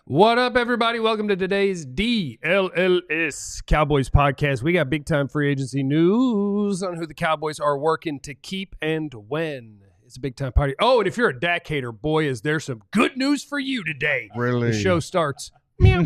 What up, everybody? Welcome to today's DLLS Cowboys podcast. We got big-time free agency news on who the Cowboys are working to keep and when. It's a big-time party. Oh, and if you're a Dak hater, boy, is there some good news for you today. Really? The show starts. Meow.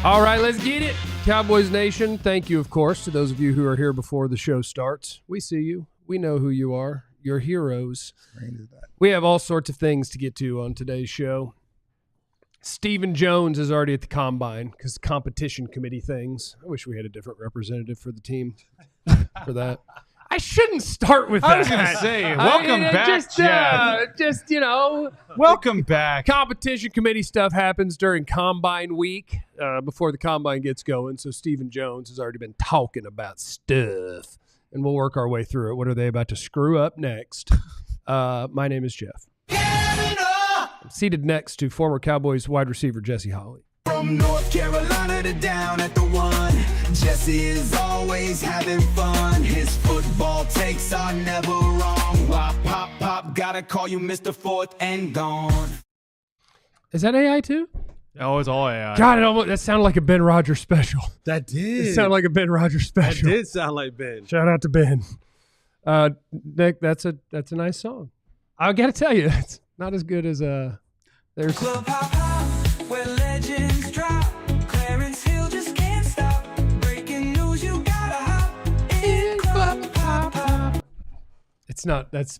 All right, let's get it. Cowboys Nation, thank you, of course, to those of you who are here before the show starts. We see you. We know who you are. You're heroes. We have all sorts of things to get to on today's show. Stephen Jones is already at the Combine because competition committee things. I wish we had a different representative for the team for that. I shouldn't start with that. I was going to say, welcome back, Jeff. Welcome back. Competition committee stuff happens during Combine week before the Combine gets going. So Stephen Jones has already been talking about stuff, and we'll work our way through it. What are they about to screw up next? My name is Jeff. I'm seated next to former Cowboys wide receiver Jesse Holley. From North Carolina to down at the one, Jesse is always having fun. His football takes are never wrong. Why pop, gotta call you Mr. Fourth and Gone. Is that AI too? Oh, it's all AI. God, that sounded like a Ben Rogers special. That did. It sounded like a Ben Rogers special. That did sound like Ben. Shout out to Ben. Nick, that's a nice song. I got to tell you, it's not as good as there's. Club hop hop, where legends drop. Clarence Hill just can't stop. Breaking news, you gotta hop in club hop hop. It's not. That's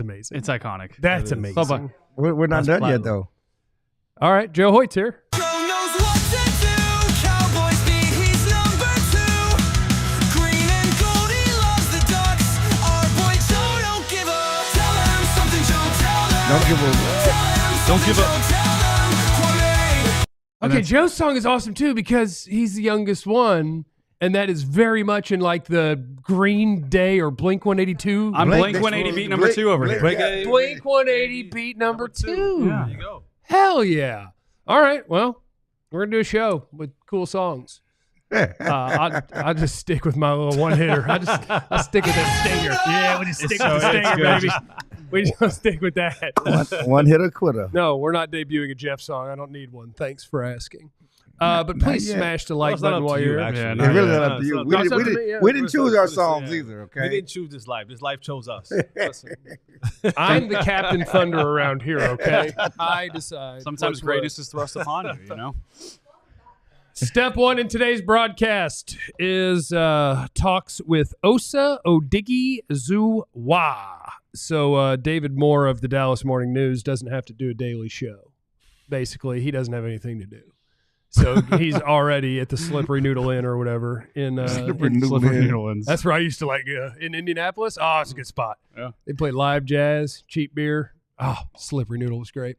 amazing. It's iconic. That's amazing. We're not done yet, though. All right, Joe Hoyt's here. Joe knows what to do. Cowboys beat, he's number 2. Green and gold, he loves the Ducks. Our boy Joe don't give up. Tell him something, Joe. Tell him. Don't give up. Don't give up. Okay, Joe's song is awesome too because he's the youngest one, and that is very much in like the Green Day or Blink 182. I'm Blink 180 beat number 2 over here. Blink 180 beat number 2. Yeah. There you go. Hell yeah. All right, well, we're going to do a show with cool songs. I'll just stick with my little one-hitter. I'll stick with that stinger. Yeah, we just stick with the stinger, baby. We just gonna stick with that. One hitter quitter. No, we're not debuting a Jeff song. I don't need one. Thanks for asking. But please smash the like button while you're here. Yeah, It's really not up to you. We didn't choose our songs either, okay? We didn't choose this life. This life chose us. I'm the Captain Thunder around here, okay? I decide. Sometimes greatness is thrust upon you, you know? Step one in today's broadcast is talks with Osa Odighizuwa. So David Moore of the Dallas Morning News doesn't have to do a daily show. Basically, he doesn't have anything to do. So he's already at the Slippery Noodle Inn or whatever. Slippery Noodle Inns. That's where I used to like in Indianapolis. Oh, it's a good spot. Yeah. They play live jazz, cheap beer. Oh, Slippery Noodle was great.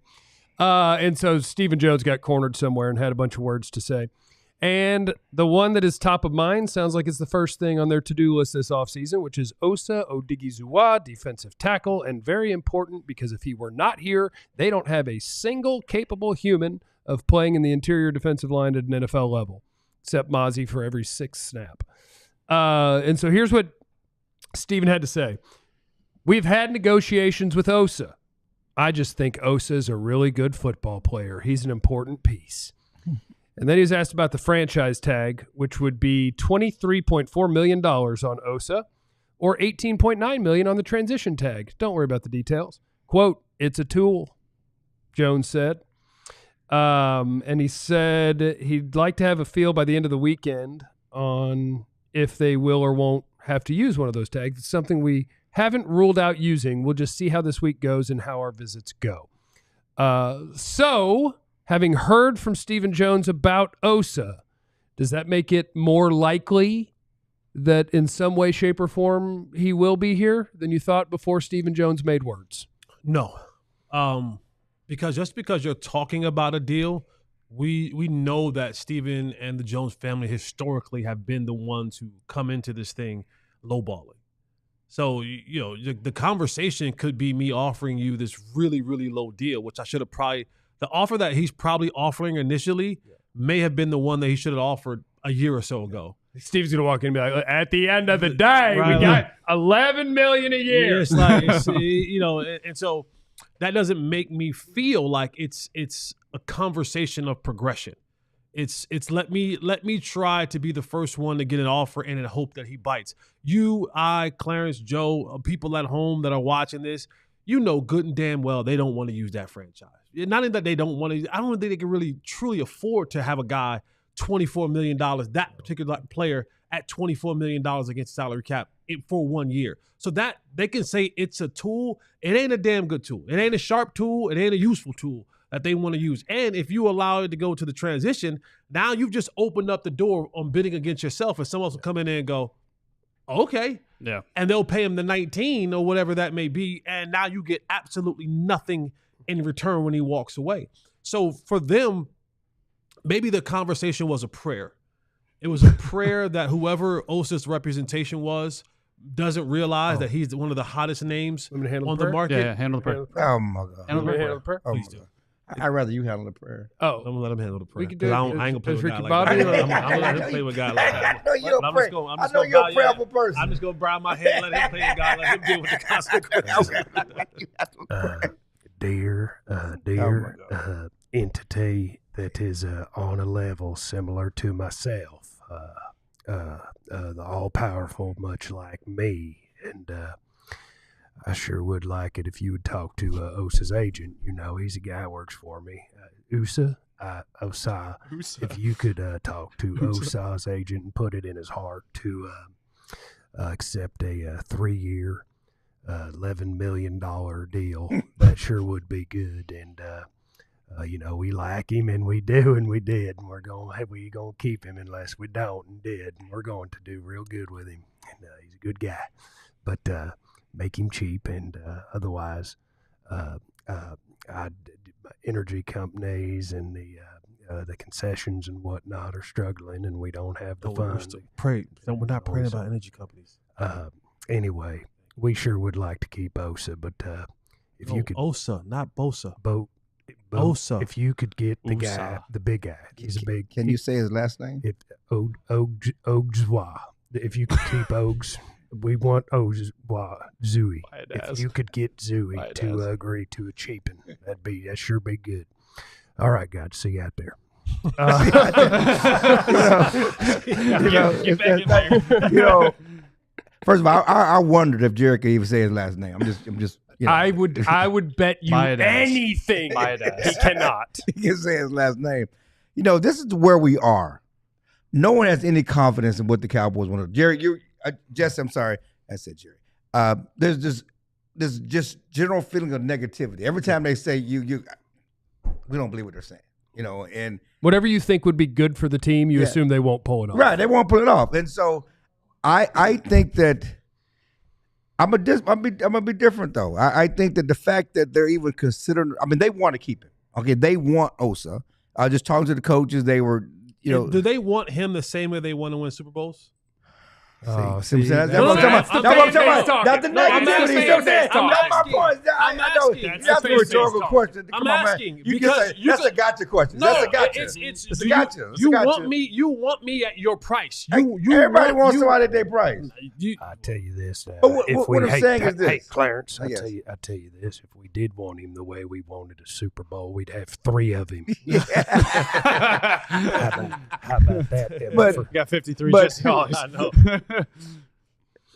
And so Stephen Jones got cornered somewhere and had a bunch of words to say. And the one that is top of mind sounds like it's the first thing on their to-do list this offseason, which is Osa Odighizuwa, defensive tackle, and very important because if he were not here, they don't have a single capable human of playing in the interior defensive line at an NFL level, except Mozzie for every 6th snap. And so here's what Stephen had to say. We've had negotiations with Osa. I just think Osa is a really good football player. He's an important piece. And then he was asked about the franchise tag, which would be $23.4 million on Osa or $18.9 million on the transition tag. Don't worry about the details. Quote, it's a tool, Jones said. And he said he'd like to have a feel by the end of the weekend on if they will or won't have to use one of those tags. It's something we haven't ruled out using. We'll just see how this week goes and how our visits go. So, having heard from Stephen Jones about Osa, Does that make it more likely that in some way, shape, or form he will be here than you thought before Stephen Jones made words? No. Because just because you're talking about a deal, we know that Stephen and the Jones family historically have been the ones who come into this thing lowballing. So, the conversation could be me offering you this really, really low deal, which I should have probably – the offer that he's probably offering initially may have been the one that he should have offered a year or so ago. Steve's gonna walk in and be like, "At the end of the day, we got $11 million a year." It's like, and so that doesn't make me feel like it's a conversation of progression. It's let me try to be the first one to get an offer and then hope that he bites. You, I, Clarence, Joe, people at home that are watching this, good and damn well they don't want to use that franchise. Not only that they don't want to, I don't think they can really truly afford to have a guy $24 million, that particular player at $24 million against salary cap for 1 year. So that they can say it's a tool. It ain't a damn good tool. It ain't a sharp tool. It ain't a useful tool that they want to use. And if you allow it to go to the transition, now you've just opened up the door on bidding against yourself, and someone else will come in there and go, okay. Yeah. And they'll pay him the 19 or whatever that may be. And now you get absolutely nothing in return when he walks away. So for them, maybe the conversation was a prayer. It was a prayer that whoever Osa's representation was doesn't realize that he's one of the hottest names on the market. Yeah, handle the prayer. Oh, my God. Handle the prayer. Please do. I'd rather you handle the prayer. Oh, I'm gonna let him handle the prayer. We can do it. I ain't gonna play with a guy Ricky like Bobby that. or- I'm gonna let him play with a guy like that. I know you're a I'm prayer. just gonna- I'm I just know gonna you're bow a prayerful your- person. I'm just gonna bow my head, let him play the guy, let him deal with the consequences. Dear entity that is on a level similar to myself, the all-powerful, much like me, and I sure would like it if you would talk to Osa's agent. He's a guy who works for me. Osa. If you could talk to Osa's agent and put it in his heart to accept a 3-year, $11 million deal, that sure would be good. And we like him, and we do, and we did, and we're gonna keep him unless we don't, and did, and we're going to do real good with him. And he's a good guy, but make him cheap, and otherwise, energy companies and the concessions and whatnot are struggling, and we don't have the funds. We're not praying about energy companies. Anyway, we sure would like to keep Osa, but if you could, Osa, not Bosa. Osa. If you could get the guy, the big guy, he's a big. Can you say his last name? Odighizuwa. If you could keep Ogs, we want Odighizuwa. If you could get Zooey to agree to a cheaping, that sure be good. All right, guys, see you out there. First of all, I wondered if Jerry could even say his last name. I'm just. I would bet you anything he cannot. He can say his last name. This is where we are. No one has any confidence in what the Cowboys want to do. Jerry, Jesse, I'm sorry. I said Jerry. There's just general feeling of negativity. Every time they say we don't believe what they're saying. And whatever you think would be good for the team, you assume they won't pull it off. Right, they won't pull it off. And so I think that I'm gonna be different though. I think that the fact that they're even considering, they want to keep him. Okay, they want Osa. Just talking to the coaches, they were, do they want him the same way they want to win Super Bowls? That's what I'm talking about. That's the negativity. That's my point. I know that's a rhetorical question. I'm asking because that's a gotcha question. That's a gotcha. It's a gotcha. You want me at your price. Everybody wants somebody at their price. I tell you this. What I'm saying is this. Hey, Clarence, I tell you this. If we did want him the way we wanted a Super Bowl, we'd have 3 of him. How about that? But got 53 just I know.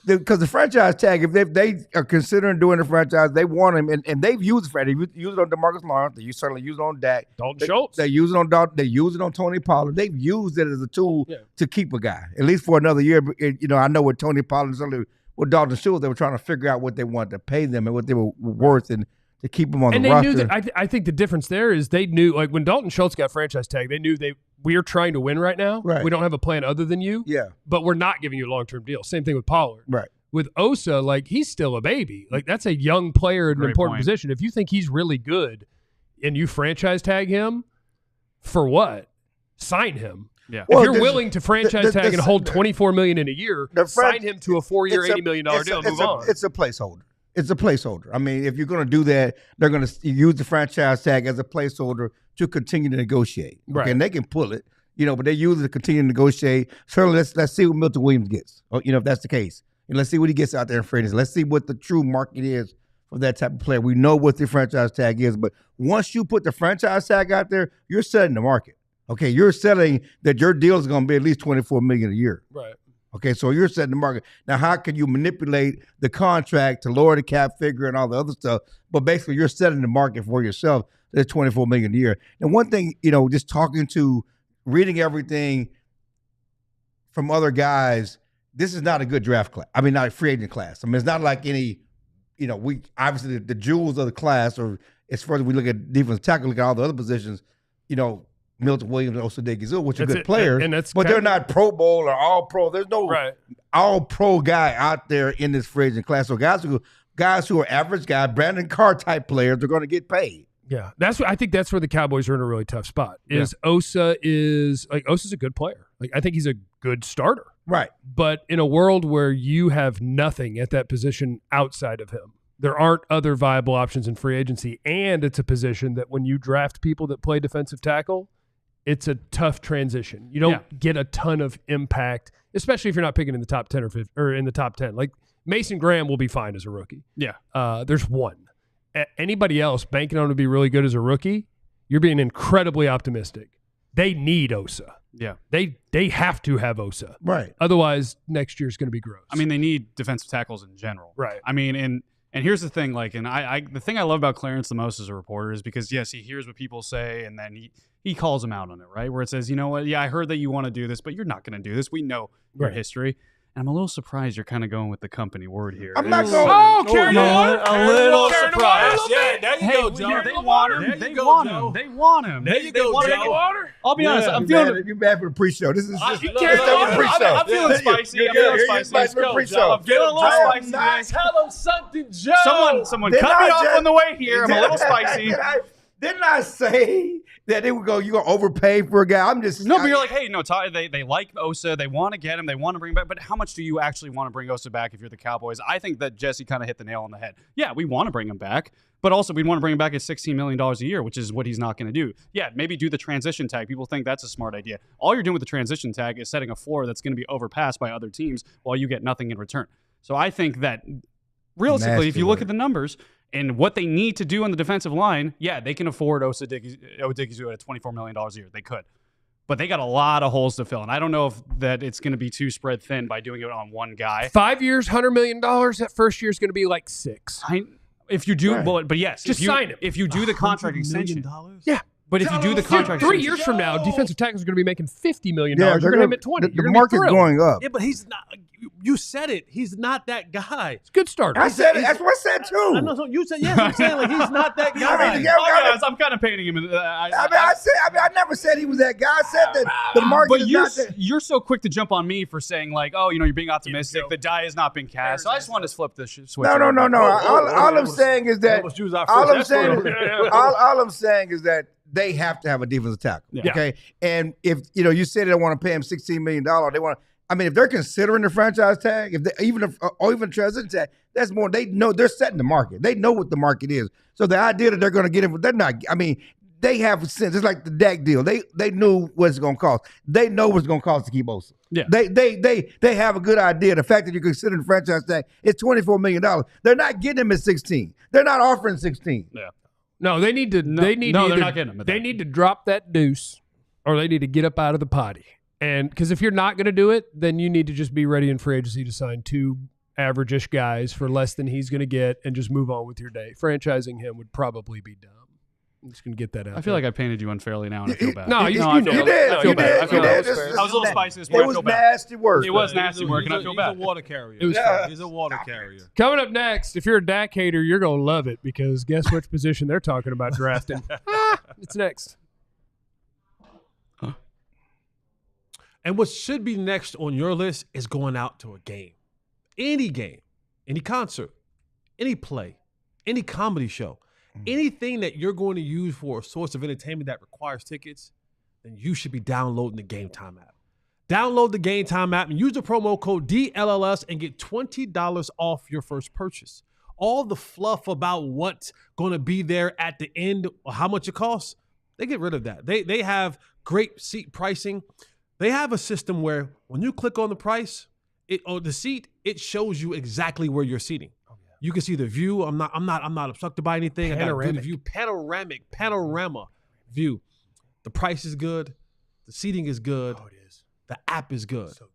Because the franchise tag, if they are considering doing the franchise, they want him, and they've used it. They use it on DeMarcus Lawrence. They certainly use it on Dak. Dalton Schultz. They use it on Dalton. They use it on Tony Pollard. They've used it as a tool to keep a guy, at least for another year. I know with Tony Pollard, certainly with Dalton Schultz, they were trying to figure out what they wanted to pay them and what they were worth, and to keep him on and the they roster. knew that. I think the difference there is they knew, like when Dalton Schultz got franchise tag, they knew we are trying to win right now. Right. We don't have a plan other than you. Yeah. But we're not giving you a long-term deal. Same thing with Pollard. Right. With Osa, like he's still a baby. Like that's a young player in an Great important point. position. If you think he's really good and you franchise tag him, for what? Sign him. Yeah. Well, if you're this- willing to franchise tag and hold $24 million in a year, sign him to a 4-year, $80 million deal and move on. It's a placeholder. It's a placeholder. I mean, if you're going to do that, they're going to use the franchise tag as a placeholder to continue to negotiate. Okay? Right. And they can pull it, but they use it to continue to negotiate. Certainly, let's see what Milton Williams gets, if that's the case. And let's see what he gets out there in free agency. Let's see what the true market is for that type of player. We know what the franchise tag is, but once you put the franchise tag out there, you're setting the market. Okay, you're setting that your deal is going to be at least $24 million a year. Right. Okay, so you're setting the market. Now, how can you manipulate the contract to lower the cap figure and all the other stuff? But basically, you're setting the market for yourself. That's $24 million a year. And one thing, just reading everything from other guys, this is not a good draft class. I mean, not a free agent class. I mean, it's not like any, we obviously the jewels of the class, or as far as we look at defensive tackle, look at all the other positions, Milton Williams and Osa Odighizuwa, which are good players, but they're not Pro Bowl or All Pro. There's no All Pro guy out there in this free agent class. So guys who are average guy, Brandon Carr type players, are going to get paid. Yeah, I think that's where the Cowboys are in a really tough spot. Osa's a good player. Like I think he's a good starter. Right. But in a world where you have nothing at that position outside of him, there aren't other viable options in free agency, and it's a position that when you draft people that play defensive tackle, it's a tough transition. You don't get a ton of impact, especially if you're not picking in the top 10 or in the top 10. Like Mason Graham will be fine as a rookie. Yeah. There's one. Anybody else banking on to be really good as a rookie, you're being incredibly optimistic. They need Osa. Yeah. They have to have Osa. Right. Otherwise, next year's going to be gross. I mean, they need defensive tackles in general. Right. I mean, and here's the thing, the thing I love about Clarence the most as a reporter is because, yes, he hears what people say, and then he calls them out on it, right? Where it says, you know what, yeah, I heard that you want to do this, but you're not going to do this. We know your history. And I'm a little surprised you're kind of going with the company word here. I'm not going. Oh, carrying a little surprised. Yeah, there you go, Joe. They want him. They want him. They want him. There you go, Joe. I'll be honest. I'm feeling You're bad for the pre-show. This is just pre-show. I'm feeling spicy. I'm feeling spicy. Pre-show. I'm feeling a little spicy today. Tell him something, Joe. Someone cut me off on the way here. I'm a little spicy. Didn't I say that they would go, you're going to overpay for a guy? But you're like, hey, no, they like Osa. They want to get him. They want to bring him back. But how much do you actually want to bring Osa back if you're the Cowboys? I think that Jesse kind of hit the nail on the head. Yeah, we want to bring him back. But also, we want to bring him back at $16 million a year, which is what he's not going to do. Yeah, maybe do the transition tag. People think that's a smart idea. All you're doing with the transition tag is setting a floor that's going to be overpassed by other teams while you get nothing in return. So I think that realistically, if you look at the numbers and what they need to do on the defensive line, yeah, they can afford Osa Odighizuwa at $24 million a year. They could. But they got a lot of holes to fill. And I don't know if that it's going to be too spread thin by doing it on one guy. 5 years, $100 million. That first year is going to be like $6. If you do, but yes. Just sign him. If you do the contract extension. Yeah. But if you do the contract 3 years from now, defensive tackles are going to be making $50 million. Yeah, you're going to hit him at 20. The market's going up. Yeah, but he's not. You said it. He's not that guy. It's a good starter. I said it. That's what I said too. I know. So you said I'm saying like he's not that guy. I'm kind of painting him. I never said he was that guy. I said that the market is not that. You're so quick to jump on me for saying like, oh, you're being optimistic. The die has not been cast. So I just wanted to flip this switch. No. All I'm saying is that all I'm saying is that they have to have a defensive tackle. Yeah. Okay, and if you say they don't want to pay him $16 million, they want. I mean, if they're considering the franchise tag, even transition tag, that's more. They know they're setting the market. They know what the market is. So the idea that they're going to get him, they're not. I mean, they have sense. It's like the Dak deal. They knew what it's going to cost. They know what it's going to cost to keep Osa. Yeah. They have a good idea. The fact that you're considering the franchise tag, it's $24 million. They're not getting him at 16. They're not offering 16. Yeah. No, they need to. they're not getting him. They need to drop that deuce, or they need to get up out of the potty. And because if you're not going to do it, then you need to just be ready in free agency to sign 2 average-ish guys for less than he's going to get and just move on with your day. Franchising him would probably be dumb. I'm just going to get that out. I feel like I painted you unfairly now, and I feel bad. No, I you feel did. bad. I feel You bad. did. I feel You bad. did. I was a little spicy this It morning. I was feel bad. nasty work. It was nasty work, and I feel He's bad. a water carrier. It was He's a water carrier. Coming up next, if you're a Dak hater, you're going to love it because guess which position they're talking about drafting? It's next. And what should be next on your list is going out to a game, any concert, any play, any comedy show, anything that you're going to use for a source of entertainment that requires tickets, then you should be downloading the Game Time app. Download the Game Time app and use the promo code DLLS and get $20 off your first purchase. All the fluff about what's going to be there at the end or how much it costs, they get rid of that. They have great seat pricing. They have a system where when you click on the price, the seat, it shows you exactly where you're seating. You can see the view. I'm not obstructed by anything. I got a good view, panorama view. The price is good. The seating is good. Oh, it is. The app is good. So good.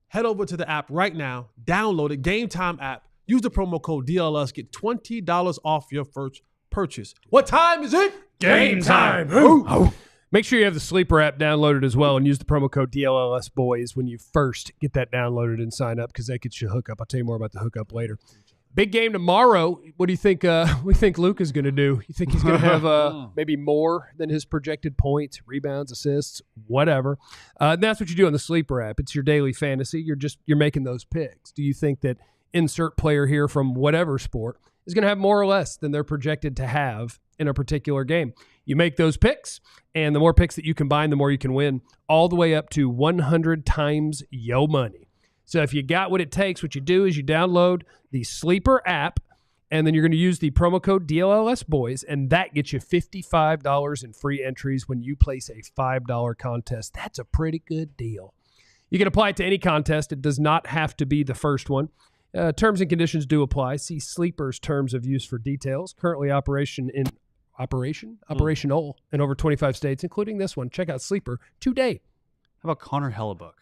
Head over to the app right now. Download it. Game Time app. Use the promo code DLS. Get $20 off your first purchase. What time is it? Game time. Ooh. Make sure you have the Sleeper app downloaded as well and use the promo code DLLS Boys when you first get that downloaded and sign up because that gets you a hookup. I'll tell you more about the hookup later. Big game tomorrow. What do you think we think Luke is going to do? You think he's going to have maybe more than his projected points, rebounds, assists, whatever? That's what you do on the Sleeper app. It's your daily fantasy. You're making those picks. Do you think that insert player here from whatever sport is going to have more or less than they're projected to have in a particular game? You make those picks, and the more picks that you combine, the more you can win, all the way up to 100 times your money. So if you got what it takes, what you do is you download the Sleeper app, and then you're going to use the promo code DLLS Boys, and that gets you $55 in free entries when you place a $5 contest. That's a pretty good deal. You can apply it to any contest. It does not have to be the first one. Terms and conditions do apply. See Sleeper's terms of use for details. Currently operational in over 25 states, including this one. Check out Sleeper today. How about Connor Hellebuck?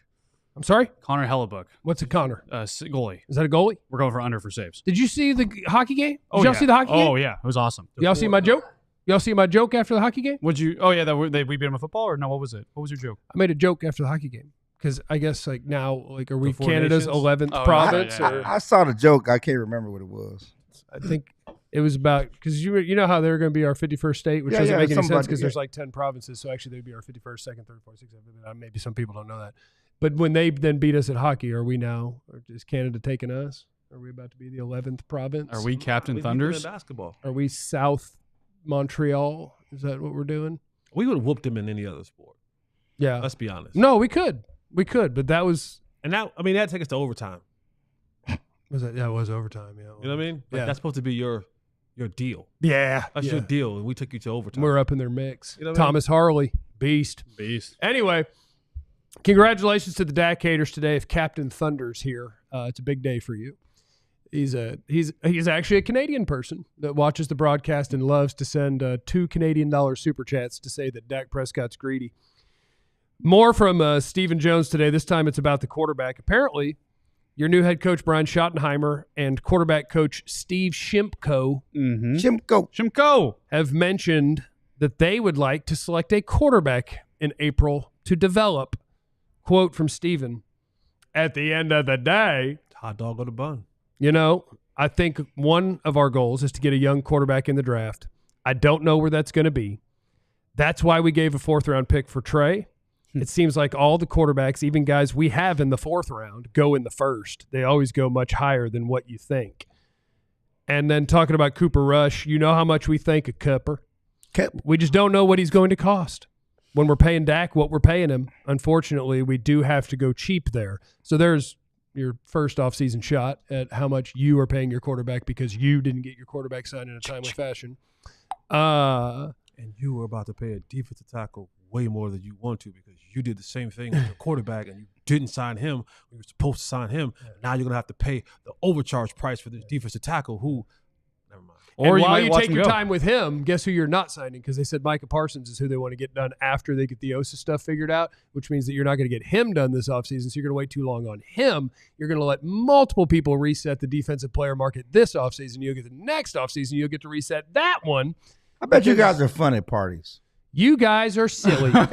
I'm sorry? Connor Hellebuck. What's a Connor? Goalie. Is that a goalie? We're going for under for saves. Did you see the hockey game? Did y'all see the hockey game? Oh, yeah. It was awesome. Y'all see my joke? Y'all see my joke after the hockey game? Would you? Oh, yeah. We beat him in football? Or no, what was it? What was your joke? I made a joke after the hockey game. Because I guess now, are we Four Canada's Nations? 11th province? yeah. Or I saw the joke. I can't remember what it was. I think it was about, because you know how they're going to be our 51st state, which doesn't make any sense because there's like 10 provinces. So actually they'd be our 51st, 2nd, 3rd, 4th, 6th, 7th. Maybe some people don't know that. But when they then beat us at hockey, are we now, or is Canada taking us? Are we about to be the 11th province? Are we Captain We Thunders? beat them in basketball. Are we South Montreal? Is that what we're doing? We would have whooped him in any other sport. Yeah. Let's be honest. No, we could. We could, but that was. And that'd take us to overtime. Was that? Yeah, it was overtime. Yeah. You know what I mean? Like, Yeah. that's supposed to be your deal. Yeah. That's your deal, and we took you to overtime. We're up in their mix. You know what I mean? Thomas Harley, beast. Anyway, congratulations to the Dak haters today. If Captain Thunder's here, it's a big day for you. He's actually a Canadian person that watches the broadcast and loves to send $2 Canadian super chats to say that Dak Prescott's greedy. More from Stephen Jones today. This time it's about the quarterback. Apparently, your new head coach Brian Schottenheimer and quarterback coach Steve Shimko Shimko have mentioned that they would like to select a quarterback in April to develop. Quote from Stephen, at the end of the day, hot dog on the bun. I think one of our goals is to get a young quarterback in the draft. I don't know where that's going to be. That's why we gave a 4th-round pick for Trey. It seems like all the quarterbacks, even guys we have in the 4th round, go in the 1st. They always go much higher than what you think. And then talking about Cooper Rush, you know how much we think of Cooper. We just don't know what he's going to cost. When we're paying Dak what we're paying him, unfortunately, we do have to go cheap there. So there's your first offseason shot at how much you are paying your quarterback because you didn't get your quarterback signed in a timely fashion. And you were about to pay a defensive tackle way more than you want to because you did the same thing with your quarterback and you didn't sign him when you were supposed to sign him. Now you're going to have to pay the overcharge price for this defensive tackle who, never mind. Or you while might you watch take him your go. time with him, guess who you're not signing? Because they said Micah Parsons is who they want to get done after they get the Osa stuff figured out, which means that you're not going to get him done this offseason, so you're going to wait too long on him. You're going to let multiple people reset the defensive player market this offseason. You'll get the next offseason, you'll get to reset that one. I bet you guys are fun at parties. You guys are silly. And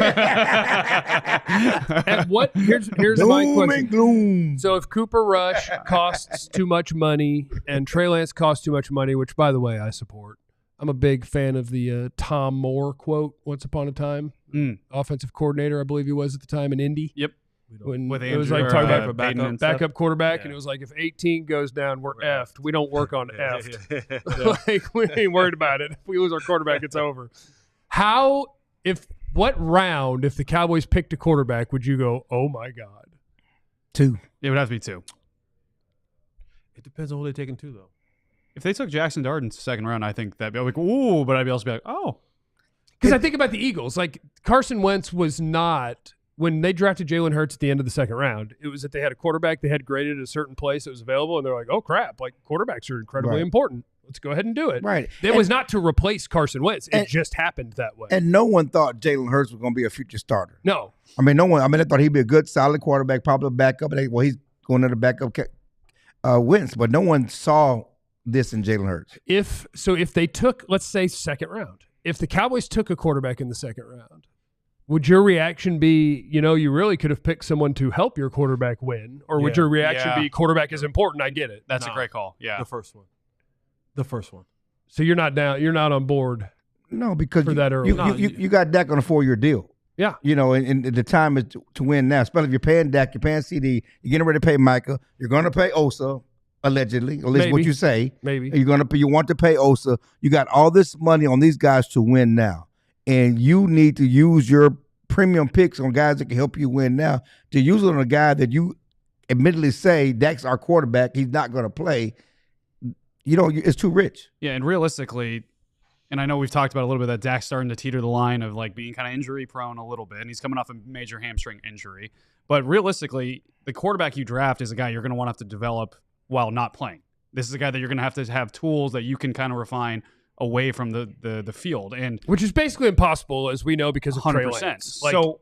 what? Here's my question. Gloom. So if Cooper Rush costs too much money and Trey Lance costs too much money, which by the way I support. I'm a big fan of the Tom Moore quote. Once upon a time, offensive coordinator, I believe he was at the time in Indy. Yep. When With it was Andrew, like talking or, about backup quarterback, and it was like if 18 goes down, we're effed. We don't work on effed. Like we ain't worried about it. If we lose our quarterback, it's over. What round, if the Cowboys picked a quarterback, would you go, oh my God? 2. It would have to be 2. It depends on who they're taking 2, though. If they took Jaxson Dart in the second round, I think that'd be like, ooh, but I'd be also be like, oh. Because I think about the Eagles. Like Carson Wentz was not, when they drafted Jalen Hurts at the end of the second round, it was that they had a quarterback they had graded at a certain place that was available, and they're like, oh crap, like quarterbacks are incredibly important. Let's go ahead and do it. Right. It was not to replace Carson Wentz. It just happened that way. And no one thought Jalen Hurts was going to be a future starter. No. I mean, no one. I mean, I thought he'd be a good, solid quarterback, probably a backup. Well, he's going to the backup Wentz, but no one saw this in Jalen Hurts. If they took, let's say, second round, if the Cowboys took a quarterback in the second round, would your reaction be, you really could have picked someone to help your quarterback win? Or would your reaction be, quarterback is important, I get it? That's a great call. Yeah. The first one. So you're not on board. No, because for that early. You got Dak on a 4-year deal. Yeah. And the time is to win now. Especially if you're paying Dak, you're paying CD, you're getting ready to pay Micah, you're going to pay Osa, allegedly, at least what you say. Maybe. You want to pay Osa. You got all this money on these guys to win now. And you need to use your premium picks on guys that can help you win now to use it on a guy that you admittedly say, Dak's our quarterback, he's not going to play. It's too rich. Yeah, and realistically, and I know we've talked about a little bit that Dak's starting to teeter the line of like being kind of injury prone a little bit, and he's coming off a major hamstring injury. But realistically, the quarterback you draft is a guy you're going to want to have to develop while not playing. This is a guy that you're going to have tools that you can kind of refine away from the field, and which is basically impossible, as we know, because of 100%. Trey Lance. Like, so,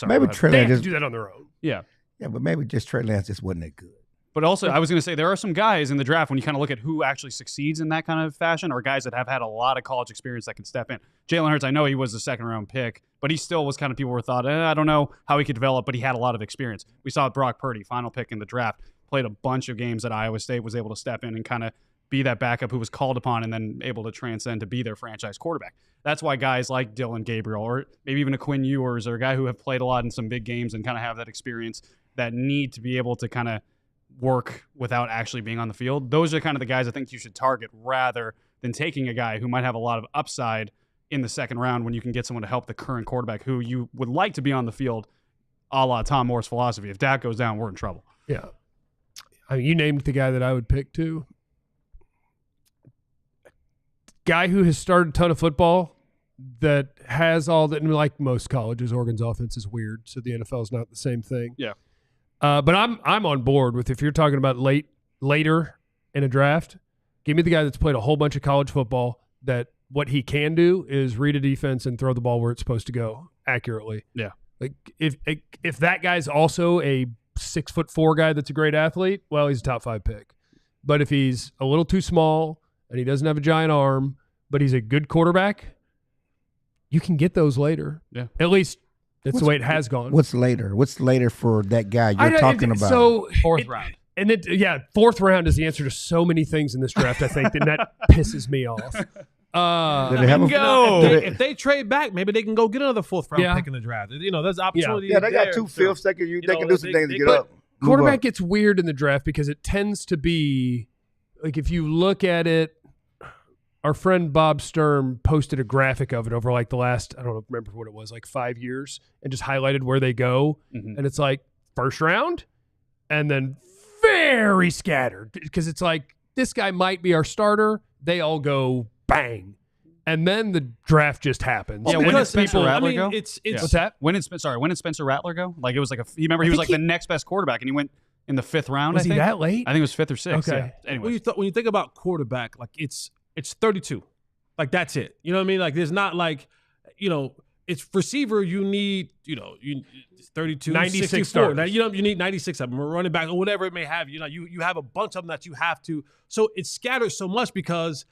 maybe Trey Lance just do that on their own. Yeah, but maybe just Trey Lance just wasn't that good. But also, I was going to say, there are some guys in the draft, when you kind of look at who actually succeeds in that kind of fashion, or guys that have had a lot of college experience that can step in. Jalen Hurts, I know he was a second-round pick, but he still was kind of, people were thought, I don't know how he could develop, but he had a lot of experience. We saw Brock Purdy, final pick in the draft, played a bunch of games at Iowa State, was able to step in and kind of be that backup who was called upon and then able to transcend to be their franchise quarterback. That's why guys like Dillon Gabriel, or maybe even a Quinn Ewers, or a guy who have played a lot in some big games and kind of have that experience, that need to be able to kind of work without actually being on the field. Those are kind of the guys I think you should target, rather than taking a guy who might have a lot of upside in the second round when you can get someone to help the current quarterback who you would like to be on the field, a la Tom Moore's philosophy. If Dak goes down, we're in trouble. Yeah. I mean, you named the guy that I would pick too. Guy who has started a ton of football, that has all that, and like most colleges, Oregon's offense is weird, so the NFL is not the same thing. Yeah. But I'm on board with, if you're talking about later in a draft, give me the guy that's played a whole bunch of college football, that what he can do is read a defense and throw the ball where it's supposed to go accurately. Yeah. Like if that guy's also a 6'4" guy that's a great athlete, well, he's a top 5 pick. But if he's a little too small and he doesn't have a giant arm, but he's a good quarterback, you can get those later. Yeah. At least that's the way it has gone. What's later? What's later for that guy you're talking about? So fourth round. And fourth round is the answer to so many things in this draft, I think, and that pisses me off. If they trade back, maybe they can go get another fourth round pick in the draft. There's opportunity. Yeah, they got 2 fifths. They can do some things to get up. Quarterback gets weird in the draft because it tends to be, like, if you look at it, our friend Bob Sturm posted a graphic of it over like the last, I don't remember what it was, like 5 years, and just highlighted where they go. Mm-hmm. And it's like first round and then very scattered, because it's like, this guy might be our starter. They all go bang. And then the draft just happens. Yeah, when did Spencer Rattler go? What's that? When did Spencer Rattler go? Like, it was like he was like the next best quarterback, and he went in the 5th round. Was he that late? I think it was 5th or 6th. Okay. Yeah. Anyway, when you think about quarterback, like it's 32, like that's it. You know what I mean? Like, there's not like, it's receiver. You need 32, 96 64. Now, you need 96 of them, or running back, or whatever it may have. You have a bunch of them that you have to. So it's scattered so much because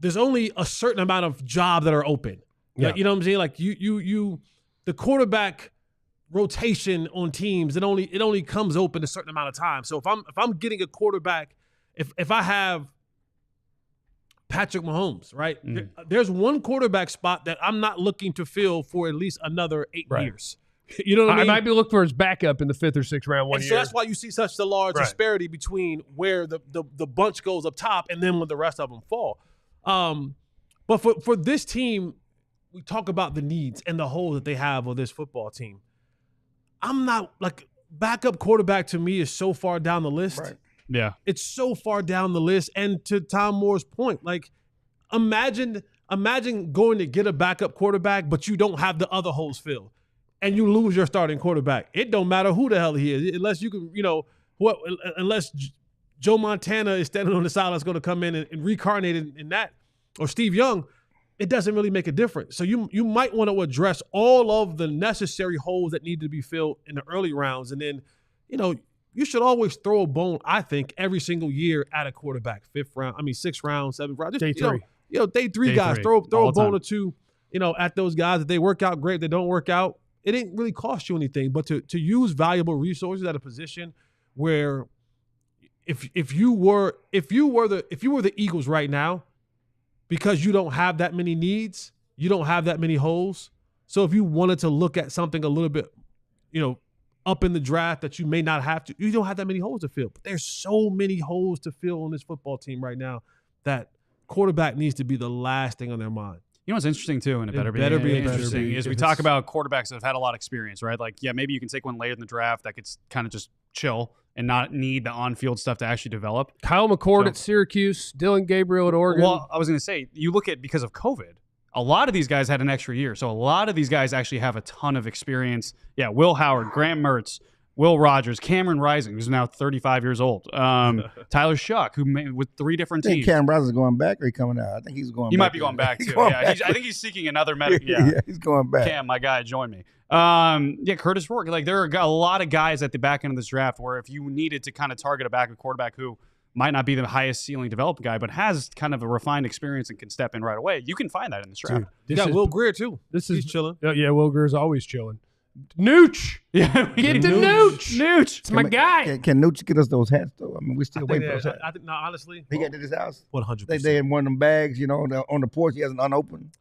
there's only a certain amount of jobs that are open. Yeah. Like, you know what I'm saying? Like the quarterback rotation on teams, it only comes open a certain amount of time. So if I'm getting a quarterback, if I have Patrick Mahomes, right? There's one quarterback spot that I'm not looking to fill for at least another 8 years. You know what I mean? I might be looking for his backup in the 5th or 6th round one year. So that's why you see such a large disparity between where the bunch goes up top and then when the rest of them fall. But for this team, we talk about the needs and the hole that they have on this football team. I'm not like backup quarterback to me is so far down the list. Right. Yeah. It's so far down the list. And to Tom Moore's point, like imagine going to get a backup quarterback, but you don't have the other holes filled. And you lose your starting quarterback. It don't matter who the hell he is, unless you can, unless Joe Montana is standing on the side that's going to come in and reincarnate in that, or Steve Young. It doesn't really make a difference. So you might want to address all of the necessary holes that need to be filled in the early rounds, and then, you should always throw a bone. I think every single year at a quarterback, 6th round, 7th round, Day 3. Day three guys, throw a bone or two, at those guys. If they work out, great. If they don't work out, it didn't really cost you anything. But to use valuable resources at a position where, if you were the Eagles right now, because you don't have that many needs, you don't have that many holes. So if you wanted to look at something a little bit, up in the draft that you may not have to, you don't have that many holes to fill. But there's so many holes to fill on this football team right now that quarterback needs to be the last thing on their mind. You know what's interesting too, and it better be interesting, is we talk about quarterbacks that have had a lot of experience, right? Like, yeah, maybe you can take one later in the draft that could kind of just chill and not need the on-field stuff to actually develop. Kyle McCord at Syracuse, Dillon Gabriel at Oregon. Well, I was going to say, you look at, because of COVID, a lot of these guys had an extra year. So a lot of these guys actually have a ton of experience. Yeah, Will Howard, Graham Mertz, Will Rogers, Cameron Rising, who's now 35 years old. Tyler Shuck, who with 3 different I think teams. Cameron Rising's going back, or he coming out? I think he's going back. He might be going back, too. I think he's seeking another medical. Yeah, he's going back. Cam, my guy, join me. Curtis Rourke. Like, there are a lot of guys at the back end of this draft where if you needed to kind of target a backup quarterback who might not be the highest ceiling developed guy, but has kind of a refined experience and can step in right away, you can find that in this draft. Will Greer, too. He's chilling. Yeah, Will Greer's always chilling. Nooch. Yeah, get the Nooch. Nooch. It's my guy. Can Nooch get us those hats, though? I mean, we still waiting for those hats. I think, no, honestly. He got to this house? 100%. They in one of them bags, on the porch. He has an unopened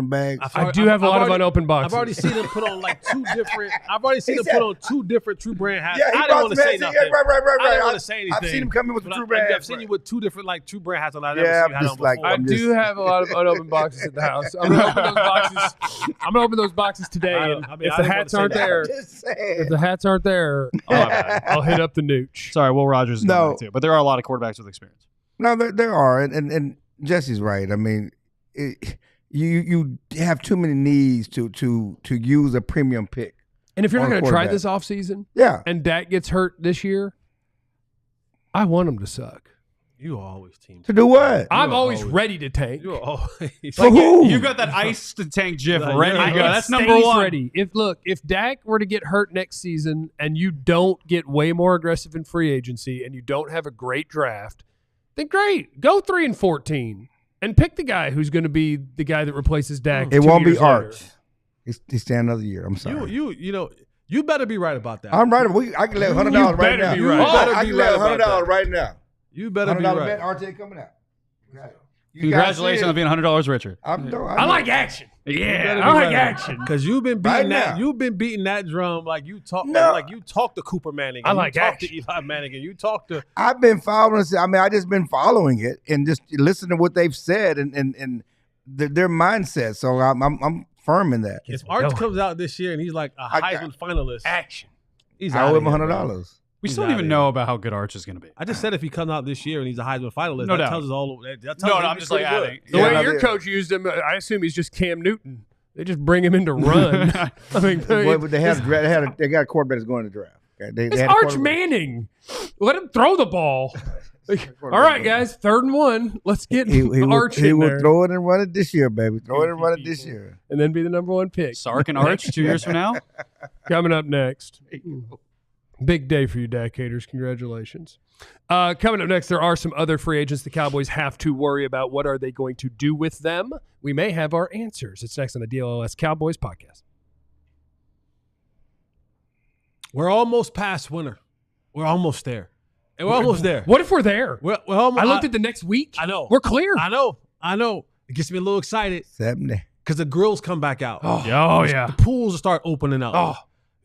bag. I do have a lot of unopened boxes. I've already seen him put on like 2 different. I've already seen him put on 2 different True Brand hats. Yeah, I don't want to say nothing. Yeah, right. I don't want to say anything. I've seen him come in with the True Brand. I've seen you with 2 different True Brand hats on. I've Yeah, never seen you had on like- before. I do have a lot of unopened boxes at the house. I'm gonna open those boxes. I'm gonna open those boxes today. And if the hats aren't there, if the hats aren't there, I'll hit up the Nooch. Sorry, Will Rogers is going back too. But there are a lot of quarterbacks with experience. No, there are, and Jesse's right. I mean, you have too many needs to use a premium pick. And if you're not on a going to try quarterback. this offseason, Yeah, and Dak gets hurt this year, I want him to suck. You always team. to do what? I'm always ready to tank. You always. For who? You got that ice to tank GIF Like, ready to yeah, go. it That's Stays number 1. ready. If Dak were to get hurt next season and you don't get way more aggressive in free agency and you don't have a great draft, then great. Go 3-14 and pick the guy who's going to be the guy that replaces Dak. It 2 won't be years later. Arch. He's staying another year. I'm sorry. You better be right about that. I'm right. I can let $100 right better now. be right. I can let $100 right now. You better be $100 right. bet Arch ain't coming out. Congratulations on being $100 richer. I like action. better I be like right. action. Because you've been Right beating that. now. You've been beating that drum like you talk. No. Like you talk to Cooper Manning. I and like you talk action. to Eli Manning. And you talk to. I've been following. I just been following it and just listen to what they've said and their mindset. So I'm firm in that. If Arch comes out this year and he's like a Heisman finalist, Action. he's I out owe of him here, bro. $100. We He's still don't outta even here. know about how good Arch is going to be. I just said if he comes out this year and he's a Heisman finalist, No that doubt. tells us all. That tells No, us I'm he's just like pretty good. adding. The Yeah, way no, your they- coach used him, I assume he's just Cam Newton. They just bring him in to run. I mean, Boy, but they got a quarterback that's going to draft. Okay? They it's had a Arch quarterback. Manning. Let him throw the ball. All right, guys, 3rd and 1. Let's get Arch He in will there. throw it and run it this year, baby. Throw it and run it this year. And then be the number 1 pick. Sark and Arch 2 years from now? Coming up next. Big day for you, Dak haters. Congratulations. Coming up next, there are some other free agents the Cowboys have to worry about. What are they going to do with them? We may have our answers. It's next on the DLLS Cowboys podcast. We're almost past winter. We're almost there. And we're almost there. What if we're there? We're almost, I looked at the next week. I know. We're clear. I know. It gets me a little excited 70. because the grills come back out. Oh, yeah. The pools start opening up. Oh.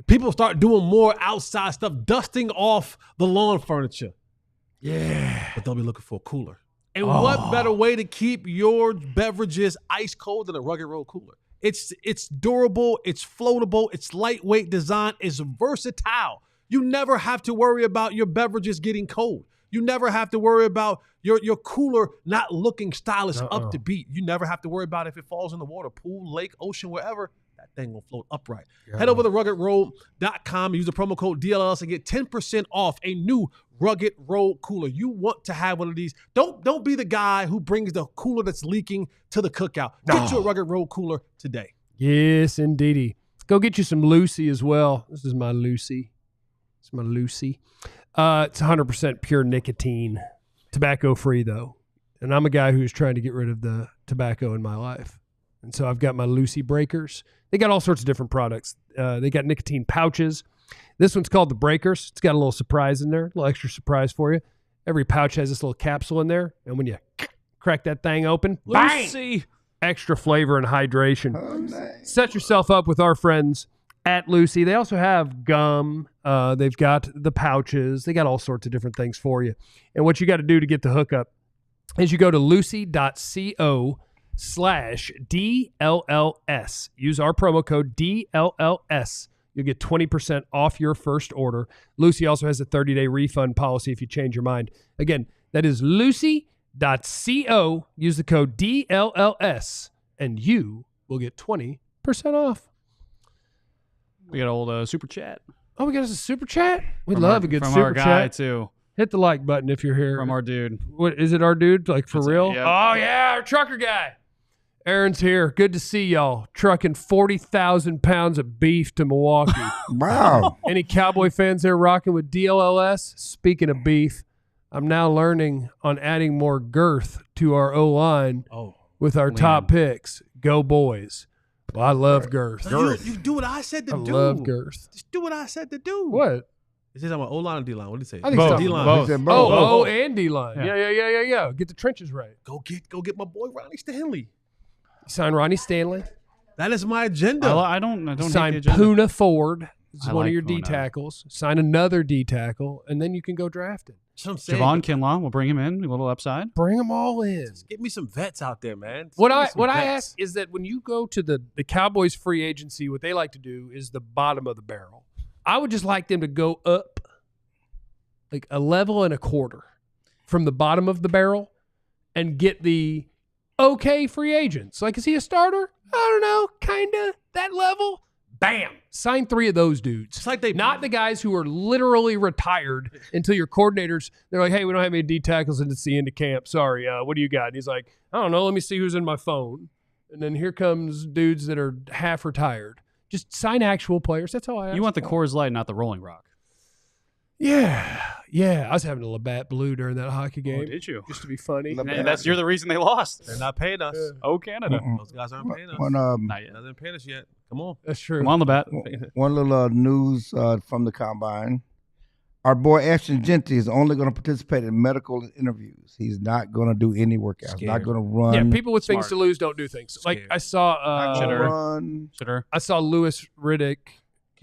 People start doing more outside stuff, dusting off the lawn furniture. Yeah. But they'll be looking for a cooler. And what better way to keep your beverages ice cold than a Rugged Road cooler? It's durable, it's floatable, it's lightweight design, it's versatile. You never have to worry about your beverages getting cold. You never have to worry about your cooler not looking stylish up to beat. You never have to worry about if it falls in the water, pool, lake, ocean, wherever. That thing will float upright. Yeah. Head over to ruggedroad.com and use the promo code DLLS and get 10% off a new Rugged Road cooler. You want to have one of these. Don't be the guy who brings the cooler that's leaking to the cookout. Get you a Rugged Road cooler today. Yes, indeedy. Go get you some Lucy as well. This is my Lucy. It's my Lucy. It's 100% pure nicotine. Tobacco free, though. And I'm a guy who's trying to get rid of the tobacco in my life. And so I've got my Lucy breakers. They got all sorts of different products. They got nicotine pouches. This one's called the Breakers. It's got a little surprise in there, a little extra surprise for you. Every pouch has this little capsule in there. And when you crack that thing open, Lucy, bang! Extra flavor and hydration. Oh, nice. Set yourself up with our friends at Lucy. They also have gum. They've got the pouches. They got all sorts of different things for you. And what you got to do to get the hookup is you go to lucy.co/DLLS. Use our promo code DLLS. You'll get 20% off your first order. Lucy also has a 30-day refund policy if you change your mind. Again, that is lucy.co. Use the code DLLS, and you will get 20% off. We got old super chat. Oh, we got us a super chat? We From love our- a good from super our guy chat. too. Hit the like button if you're here. From our dude. What is it, our dude? Like for That's it, real? yep. Oh yeah, our trucker guy. Aaron's here. Good to see y'all. Trucking 40,000 pounds of beef to Milwaukee. Wow. Any Cowboy fans there rocking with DLLS? Speaking of beef, I'm now learning on adding more girth to our O-line with our top picks. Go boys. Well, I love girth. You do what I said to I do. love girth. Just do what I said to do. What? Is this on O-line or D-line? What did he say? I think it's D-line. both. He said both. Oh, and D-line. Yeah. Get the trenches right. Go get my boy Ronnie Stanley. Sign Ronnie Stanley. That is my agenda. I don't hate the Sign agenda. Puna Ford. This is I one of like your Puna. D tackles. Sign another D tackle, and then you can go draft it. That's what I'm saying. Javon Kinlaw, we'll bring him in, a little upside. Bring them all in. Get me some vets out there, man. What Get me I some what I vets. ask is that when you go to the Cowboys free agency, what they like to do is the bottom of the barrel. I would just like them to go up like a level and a quarter from the bottom of the barrel and get the okay free agents. Like, is he a starter? I don't know, kind of that level. Bam! Sign 3 of those dudes. It's like they Not the guys who are literally retired until your coordinators, they're like, hey, we don't have any D tackles and it's the end of camp. Sorry, what do you got? And he's like, I don't know. Let me see who's in my phone. And then here comes dudes that are half retired. Just sign actual players. That's all I ask. You want the for. Coors Light, not the Rolling Rock. Yeah. I was having a Labatt Blue during that hockey game. Oh, did you? Just to be funny. Labatt. And you're the reason they lost. They're not paying us. Oh, Canada. Those guys aren't paying us. One, Not yet. They're not paying us yet. Come on. That's true. Come on, Labatt. one little news from the combine. Our boy Ashton Genty is only going to participate in medical interviews. He's not going to do any workouts. Scared. Not going to run. Yeah, people with things Smart. to lose don't do things. Like Scared. I saw not gonna Shitter. run. Shitter. I saw Lewis Riddick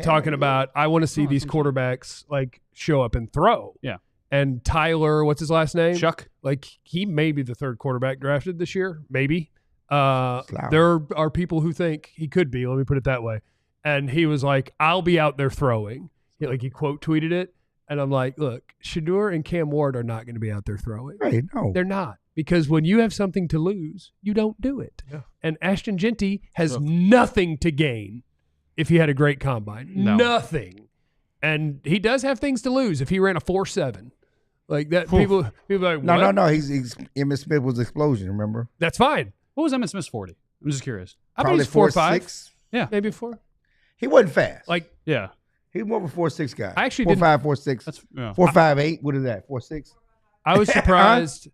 talking about, I want to see these quarterbacks like show up and throw. Yeah. And Tyler, what's his last name? Chuck. Like he may be the third quarterback drafted this year. Maybe. There are people who think he could be. Let me put it that way. And he was like, I'll be out there throwing. He quote tweeted it. And I'm like, look, Shedeur and Cam Ward are not going to be out there throwing. Right, no. They're not. Because when you have something to lose, you don't do it. Yeah. And Ashton Genty has nothing to gain if he had a great combine. No. Nothing. And he does have things to lose if he ran a 4.7. Like that, people are like, what? No. He's Emmitt Smith was explosion. Remember? That's fine. What was Emmitt Smith's 40? I'm just curious. I bet he's 4.5. 4.6. Yeah. Maybe 4. He wasn't fast. Like, Yeah. He's more of a 4'6" guy. I actually 4'5", 4'6". That's 4'5", 8". What is that? 4'6". I was surprised.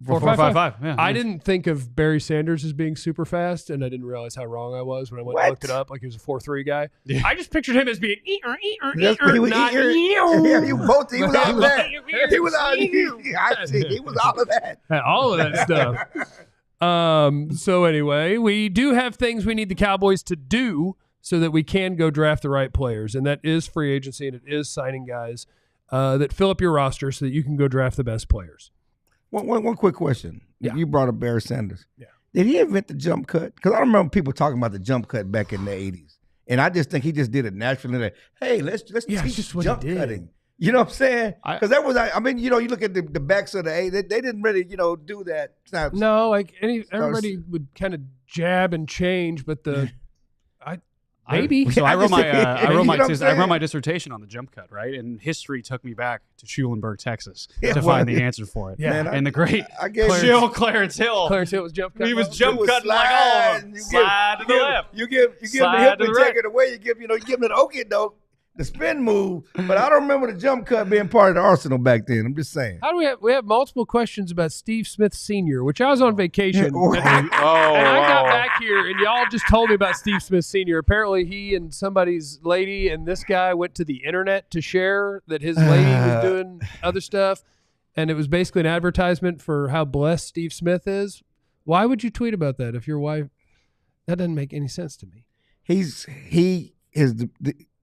4.55. Yeah. I didn't think of Barry Sanders as being super fast, and I didn't realize how wrong I was when I went and looked it up. Like he was a 4.3 guy. Yeah. I just pictured him as being He was not Yeah, he was both. He was all of that. He was all. He was all of that. all of that stuff. So anyway, we do have things we need the Cowboys to do so that we can go draft the right players, and that is free agency, and it is signing guys that fill up your roster so that you can go draft the best players. One quick question. Yeah. You brought up Barry Sanders. Yeah. Did he invent the jump cut? Because I remember people talking about the jump cut back in the 80s. And I just think he just did it naturally. Like, hey, let's Yeah, teach just what jump he did. cutting. You know what I'm saying? Because that was, I mean, you look at the backs of the 80s, they didn't really, do that. No, like everybody would kind of jab and change, but maybe. So I wrote my saying? my dissertation on the jump cut, right? And history took me back to Schulenburg, Texas, Yeah, to well, find the answer for it. Yeah. And the great I gave Clarence Hill. Clarence Hill was jump cut. He was ball? jump cutting like all of them. Slide to the left. You give the Slide hip to and the take right. it away. You give him the okey doke, the spin move. But I don't remember the jump cut being part of the arsenal back then. I'm just saying. How do we have multiple questions about Steve Smith Sr., which I was on vacation. Oh, and I got back here, and y'all just told me about Steve Smith Sr. Apparently, he and somebody's lady and this guy went to the internet to share that his lady was doing other stuff, and it was basically an advertisement for how blessed Steve Smith is. Why would you tweet about that if your wife? That doesn't make any sense to me.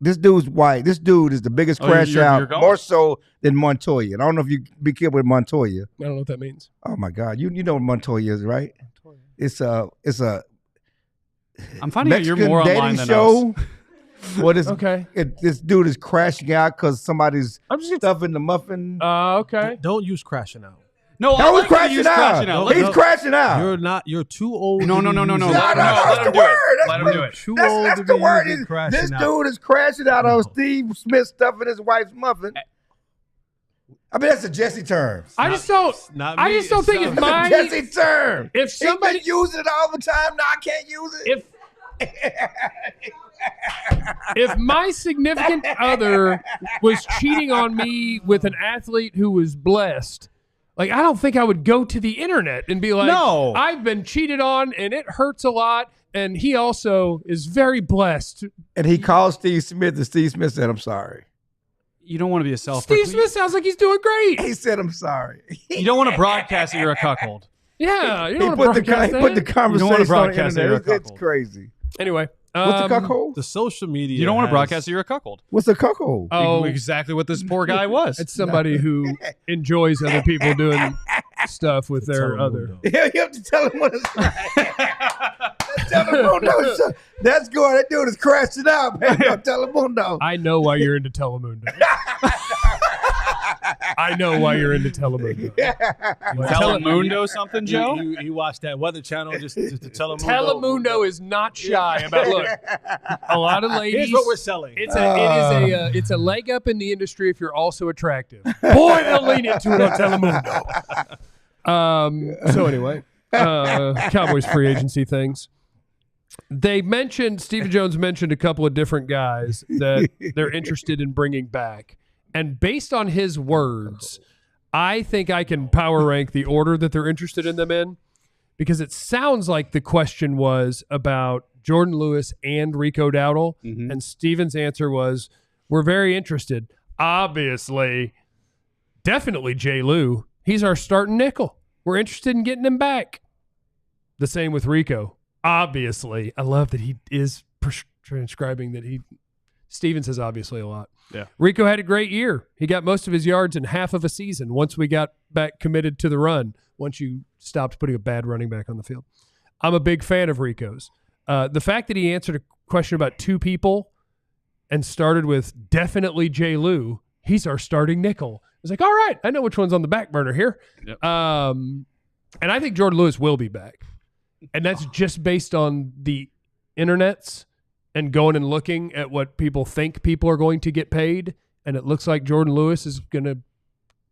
This dude's white. This dude is the biggest crash you're out, going? more so than Montoya. And I don't know if you be careful with Montoya. I don't know what that means. Oh my God, you know what Montoya is, right? It's a I'm finding out you're Mexican more dating online than show. us. What is Okay. This dude is crashing out because somebody's I'm just stuffing the muffin. okay. Don't use crashing out. No, That I was like that you crashing use out. crashing out. He's No. crashing out. You're too old. No. to be No, using let him that's do the it. word. Let him do it. Too That's, old that's to the be word. using crashing This out. dude is crashing out on Steve Smith stuffing his wife's muffin. I mean, that's a Jesse term. I just don't think it's That's a my Jesse term. if somebody He's been using it all the time. Now I can't use it. if my significant other was cheating on me with an athlete who was blessed, like I don't think I would go to the internet and be like, No. I've been cheated on and it hurts a lot, and he also is very blessed. And he called Steve Smith, and Steve Smith said, "I'm sorry." You don't want to be a self. Steve Smith sounds like he's doing great. He said, "I'm sorry." You don't want to broadcast that you're a cuckold. Yeah, you He don't want to put broadcast the that. conversation on the broadcast that you're a internet. It's cuckold. crazy. Anyway, What's a cuckold? The social media. You don't want to has- broadcast that you're a cuckold. What's a cuckold? oh, Exactly what this poor guy was. it's somebody who enjoys other people doing stuff with their Telemundo. other. Yeah, you have to tell him what it's like. Telemundo. That's good. That dude is crashing out, man. Telemundo. I know why you're into Telemundo. I know why you're into Telemundo. Telemundo something, Joe? You watch that Weather Channel just to Telemundo. Telemundo is not shy about look. A lot of ladies. Here's what we're selling. It's a leg up in the industry if you're also attractive. Boy, they'll lean into it on Telemundo. So anyway, Cowboys free agency things. They mentioned Stephen Jones mentioned a couple of different guys that they're interested in bringing back, and based on his words, I think I can power rank the order that they're interested in them in, because it sounds like the question was about Jordan Lewis and Rico Dowdle, and Stephen's answer was, "We're very interested. Obviously, definitely Jay Lou. He's our starting nickel. We're interested in getting him back." The same with Rico. Obviously, I love that he is transcribing that he. Steven says obviously a lot. Yeah. Rico had a great year. He got most of his yards in half of a season once we got back committed to the run, once you stopped putting a bad running back on the field. I'm a big fan of Rico's. The fact that he answered a question about two people and started with definitely Jay Lou, he's our starting nickel. I was like, all right, I know which one's on the back burner here. Yep. And I think Jordan Lewis will be back. And that's just based on the internets and going and looking at what people think people are going to get paid. And it looks like Jordan Lewis is going to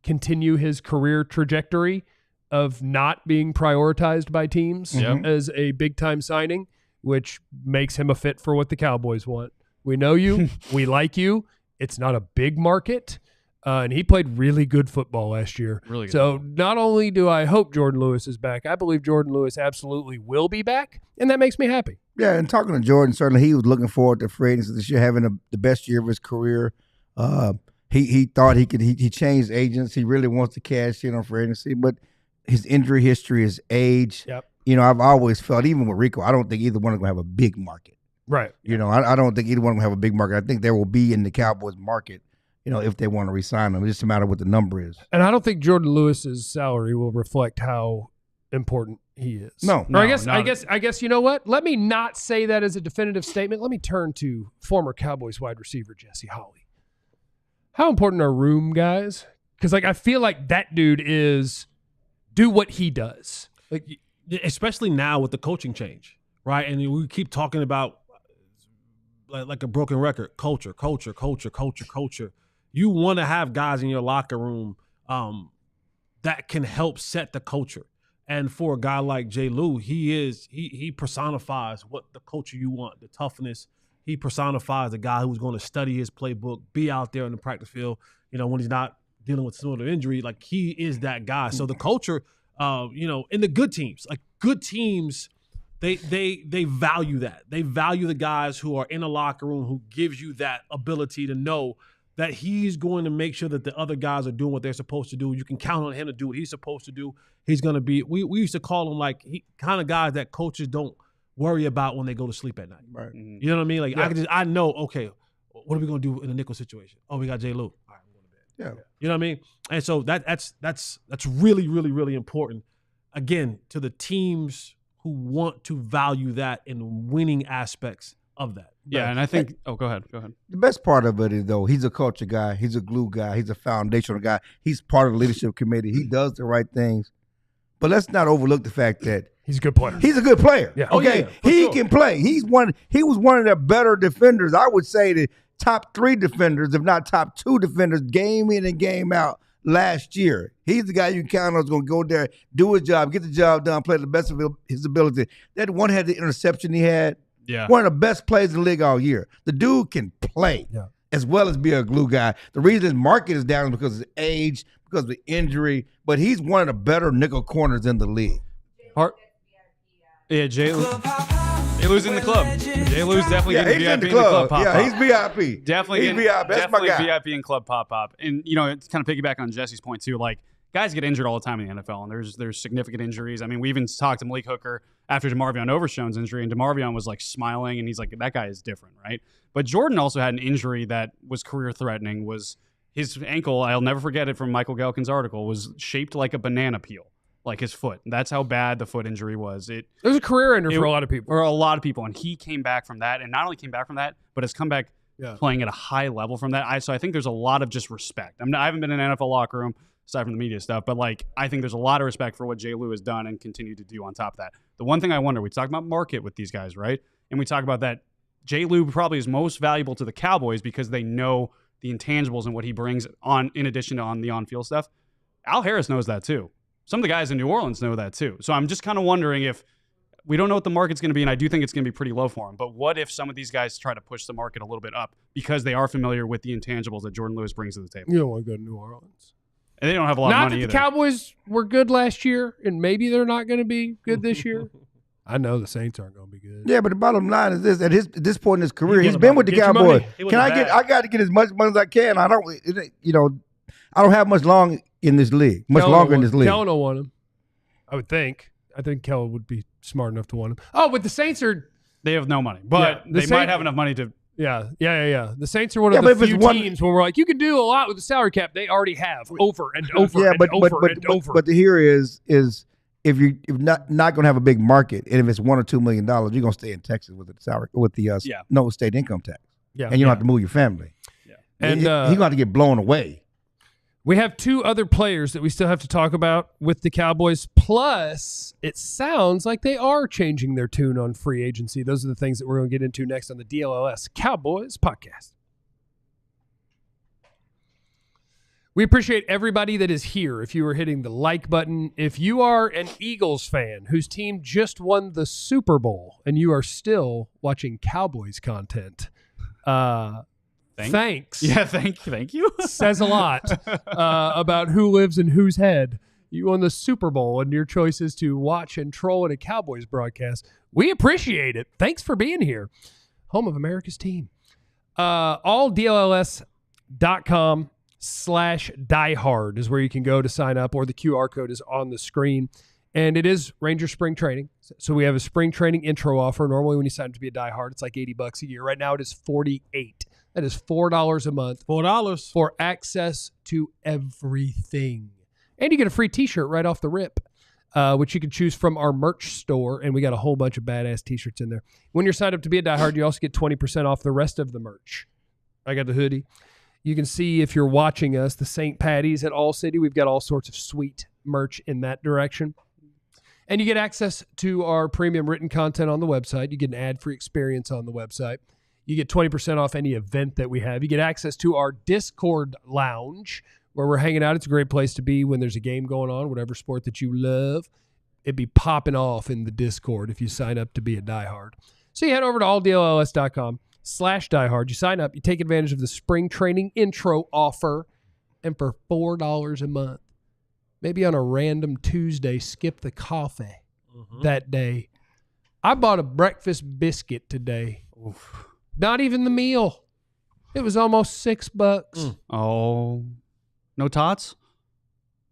continue his career trajectory of not being prioritized by teams as a big-time signing, which makes him a fit for what the Cowboys want, We know you. We like you. It's not a big market. And he played really good football last year. Really good. So not only do I hope Jordan Lewis is back, I believe Jordan Lewis absolutely will be back, and that makes me happy. Yeah, and talking to Jordan, certainly he was looking forward to free agency this year, having the best year of his career. He thought he could. He changed agents. He really wants to cash in on free agency, but his injury history, his age. Yep. I've always felt, even with Rico, I don't think either one of them have a big market. Right. I don't think either one of them have a big market. I think there will be in the Cowboys market, if they want to re-sign them. It's just a matter of what the number is. And I don't think Jordan Lewis's salary will reflect how important he is. No. Or I guess you know what? Let me not say that as a definitive statement. Let me turn to former Cowboys wide receiver Jesse Holley. How important are room guys? Because I feel like that dude is do what he does. Especially now with the coaching change, right? And we keep talking about like a broken record, culture. You want to have guys in your locker room that can help set the culture. And for a guy like J. Lou, he personifies what the culture you want, the toughness. He personifies a guy who's going to study his playbook, be out there in the practice field, when he's not dealing with some sort of injury. Like, he is that guy. So the culture, in the good teams, they value that. They value the guys who are in a locker room who gives you that ability to know that he's going to make sure that the other guys are doing what they're supposed to do. You can count on him to do what he's supposed to do. He's going to be – we used to call him kind of guys that coaches don't worry about when they go to sleep at night. Right. You know what I mean? Like, yeah. I know, okay, what are we going to do in a nickel situation? Oh, we got J. Lou. All right, I'm going to bed. Yeah. You know what I mean? And so that's really, really, really important, again, to the teams who want to value that in winning aspects of that. Yeah, and I think – go ahead. The best part of it is, though, he's a culture guy. He's a glue guy. He's a foundational guy. He's part of the leadership committee. He does the right things. But let's not overlook the fact that he's a good player. He's a good player. Yeah. Okay, he can play. He was one of their better defenders. I would say the top 3 defenders, if not top 2 defenders, game in and game out last year. He's the guy you can count on is going to go there, do his job, get the job done, play to the best of his ability. That one had the interception he had. Yeah. One of the best players in the league all year. The dude can play as well as be a glue guy. The reason his market is down is because of his age, because of the injury, but he's one of the better nickel corners in the league. Yeah, J. Lou's in the club. J. Lou's definitely getting VIP in the club. Pop, yeah, he's VIP. Definitely he's VIP. That's definitely my guy. VIP in club pop. And, it's kind of piggyback on Jesse's point, too. Like, guys get injured all the time in the NFL, and there's significant injuries. I mean, we even talked to Malik Hooker after DeMarvion Overshone's injury, and DeMarvion was, smiling, and he's like, that guy is different, right? But Jordan also had an injury that was career-threatening, was his ankle, I'll never forget it from Michael Galkin's article, was shaped like a banana peel, like his foot. That's how bad the foot injury was. It was a career ender for a lot of people. For a lot of people, and he came back from that, and not only came back from that, but has come back playing at a high level from that. So I think there's a lot of just respect. I haven't been in an NFL locker room, aside from the media stuff, but I think there's a lot of respect for what J. Lou has done and continued to do on top of that. The one thing I wonder, we talk about market with these guys, right? And we talk about that J. Lou probably is most valuable to the Cowboys because they know the intangibles and what he brings on, in addition to on the on-field stuff. Al Harris knows that too. Some of the guys in New Orleans know that too. So I'm just kind of wondering if we don't know what the market's going to be, and I do think it's going to be pretty low for him. But what if some of these guys try to push the market a little bit up because they are familiar with the intangibles that Jordan Lewis brings to the table? You don't want to go to New Orleans. And they don't have a lot of money either. Not that the Cowboys were good last year, and maybe they're not going to be good this year. I know the Saints aren't going to be good. Yeah, but the bottom line is this: at this point in his career, he's been with the Cowboys. I got to get as much money as I can. I don't have much long in this league. Longer in this league. Kellen will want him. I would think. I think Kellen would be smart enough to want him. Oh, but the Saints are. They have no money, but they might have enough money to. Yeah. The Saints are one of the few teams when we're like, you can do a lot with the salary cap. They already have over and over and over. But the here is if you're not going to have a big market, and if it's $1 or $2 million, you're going to stay in Texas with the salary no state income tax. Yeah, and you don't have to move your family. Yeah, and he's going to have to get blown away. We have 2 other players that we still have to talk about with the Cowboys. Plus, it sounds like they are changing their tune on free agency. Those are the things that we're going to get into next on the DLLS Cowboys podcast. We appreciate everybody that is here. If you are hitting the like button, if you are an Eagles fan whose team just won the Super Bowl and you are still watching Cowboys content, Thanks. Yeah, thank you. Says a lot about who lives in whose head. You won the Super Bowl, and your choice is to watch and troll at a Cowboys broadcast. We appreciate it. Thanks for being here. Home of America's team. alldlls.com/diehard is where you can go to sign up, or the QR code is on the screen. And it is Ranger Spring Training. So we have a spring training intro offer. Normally when you sign up to be a diehard, it's like $80 a year. Right now it is $48. That is $4 a month. $4 for access to everything. And you get a free t-shirt right off the rip, which you can choose from our merch store. And we got a whole bunch of badass t-shirts in there. When you're signed up to be a diehard, you also get 20% off the rest of the merch. I got the hoodie. You can see, if you're watching us, the St. Patty's at All City. We've got all sorts of sweet merch in that direction. And you get access to our premium written content on the website. You get an ad-free experience on the website. You get 20% off any event that we have. You get access to our Discord lounge where we're hanging out. It's a great place to be when there's a game going on, whatever sport that you love. It'd be popping off in the Discord if you sign up to be a diehard. So you head over to alldlls.com/diehard. You sign up. You take advantage of the spring training intro offer. And for $4 a month, maybe on a random Tuesday, skip the coffee that day. I bought a breakfast biscuit today. Oof. Not even the meal. It was almost $6. Oh, no tots?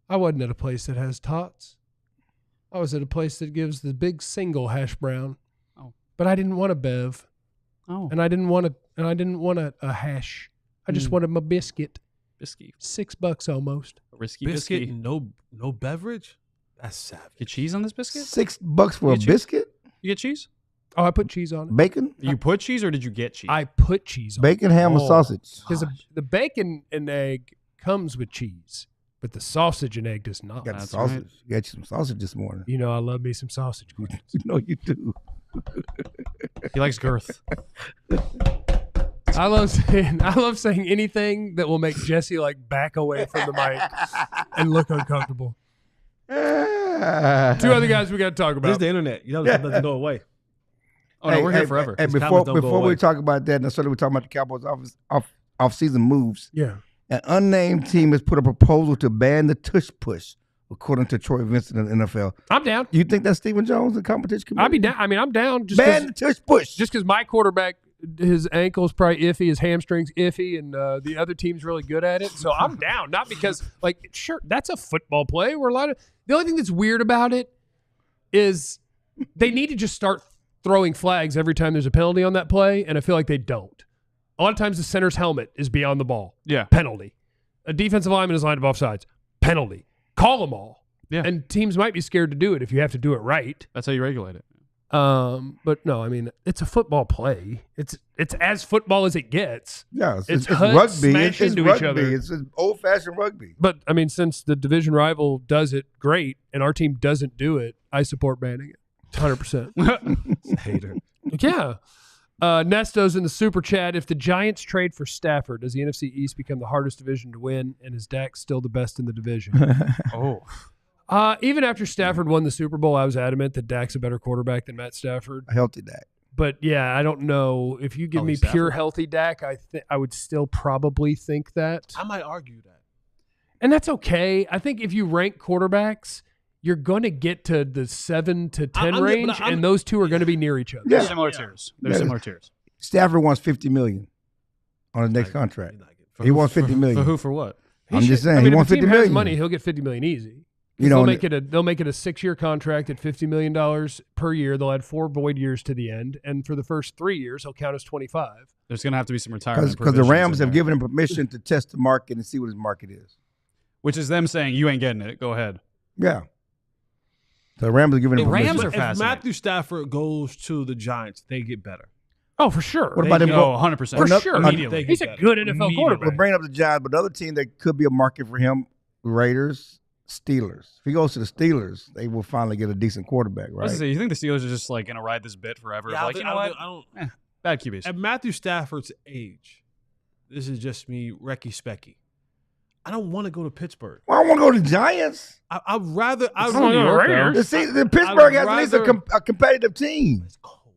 I wasn't at a place that has tots. I was at a place that gives the big single hash brown. Oh, but I didn't want a bev. Oh, and I didn't want a hash. I just wanted my biscuit. Biscuit. $6 almost. A risky biscuit. biscuit. No beverage. That's savage. Get cheese on this biscuit? $6 for a biscuit? You get cheese? Oh, I put cheese on it. Bacon? You put cheese or did you get cheese? I put cheese on Bacon, ham, or sausage? Because the bacon and egg comes with cheese, but the sausage and egg does not. Got the sausage. Right. You got you some sausage this morning. You know I love me some sausage. You know you do. He likes girth. I love saying anything that will make Jesse back away from the mic and look uncomfortable. Two other guys we got to talk about. This is the internet. You know, it doesn't go away. Oh no, we're here forever. And before we talk about that, and so we're talking about the Cowboys off-season moves. Yeah. An unnamed team has put a proposal to ban the tush push, according to Troy Vincent in the NFL. I'm down. You think that's Stephen Jones, the competition committee? I'll be down. I mean, I'm down. Just ban the tush push. Just because my quarterback, his ankle's probably iffy, his hamstring's iffy, and the other team's really good at it. So I'm down. Not because, sure, that's a football play. The only thing that's weird about it is they need to just start throwing flags every time there's a penalty on that play, and I feel like they don't. A lot of times the center's helmet is beyond the ball. Yeah. Penalty. A defensive lineman is lined up offsides. Penalty. Call them all. Yeah. And teams might be scared to do it if you have to do it right. That's how you regulate it. But no, I mean, it's a football play. It's as football as it gets. Yeah, it's rugby. Smash into rugby. each other. It's old-fashioned rugby. But I mean, since the division rival does it great and our team doesn't do it, I support banning it 100%. Hater. Yeah. Nesto's in the super chat. If the Giants trade for Stafford, does the NFC East become the hardest division to win? And is Dak still the best in the division? Even after Stafford won the Super Bowl, I was adamant that Dak's a better quarterback than Matt Stafford. A healthy Dak. But yeah, I don't know. If you give me Stafford. pure healthy Dak, I would still probably think that. I might argue that. And that's okay. I think if you rank quarterbacks, you're going to get to the 7 to 10 range, and those two are going to be near each other. Yeah. They're similar tiers. They're similar tiers. Stafford wants $50 million on his next contract. He wants $50 million. For who? For what? I'm just saying. He if wants a team $50 has million. money, he'll get $50 million easy. They'll make it a 6-year contract at $50 million per year. They'll add 4 void years to the end, and for the first 3 years, he'll count as 25. There's going to have to be some retirement because the Rams have given him permission to test the market and see what his market is. Which is them saying, you ain't getting it. Go ahead. Yeah. So the Rams are giving him permission. Rams are If fascinating. Matthew Stafford goes to the Giants, they get better. Oh, for sure. What about him? 100%. For sure. Immediately. He's a good NFL quarterback. We're bringing up the Giants, but the other team that could be a market for him, Raiders, Steelers. If he goes to the Steelers, they will finally get a decent quarterback, right? You think the Steelers are just going to ride this bit forever? Yeah, you know what? I don't. Bad QBs. At Matthew Stafford's age, this is just me, Recky Specky. I don't want to go to Pittsburgh. Well, I want to go to the Giants. I'd rather. New York, The Pittsburgh has at least rather- a competitive team. It's cold.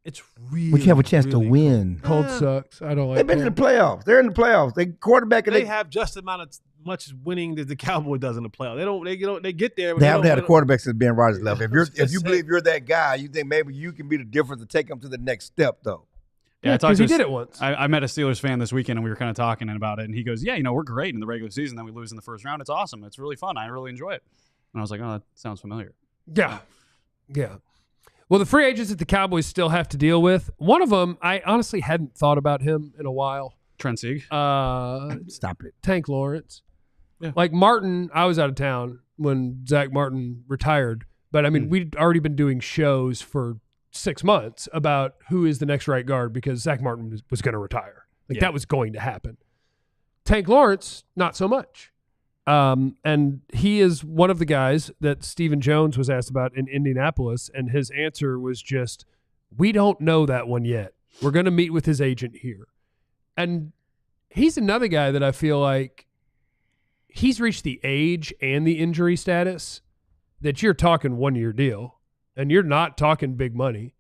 It's really. We have a chance to really win. Cold sucks. I don't like They've been in the cold. playoffs. They're in the playoffs. They quarterback and They have just the amount of much winning that the Cowboy does in the playoffs. They get there. But they haven't don't- had a quarterback since Ben Rodgers left. If you Just believe you're that guy, you think maybe you can be the difference to take them to the next step, though. Yeah, I talked because to he a- did it once. I met a Steelers fan this weekend, and we were kind of talking about it. And he goes, "Yeah, we're great in the regular season. Then we lose in the first round. It's awesome. It's really fun. I really enjoy it." And I was like, "Oh, that sounds familiar." Yeah. Yeah. Well, the free agents that the Cowboys still have to deal with, one of them, I honestly hadn't thought about him in a while. Trent Sieg. Stop it. Tank Lawrence. Yeah. Like Martin, I was out of town when Zach Martin retired. But, I mean, we'd already been doing shows for 6 months about who is the next right guard because Zach Martin was going to retire. Like, that was going to happen. Tank Lawrence, not so much. And he is one of the guys that Stephen Jones was asked about in Indianapolis, and his answer was just, we don't know that one yet. We're going to meet with his agent here. And he's another guy that I feel like he's reached the age and the injury status that you're talking 1-year deal, and you're not talking big money.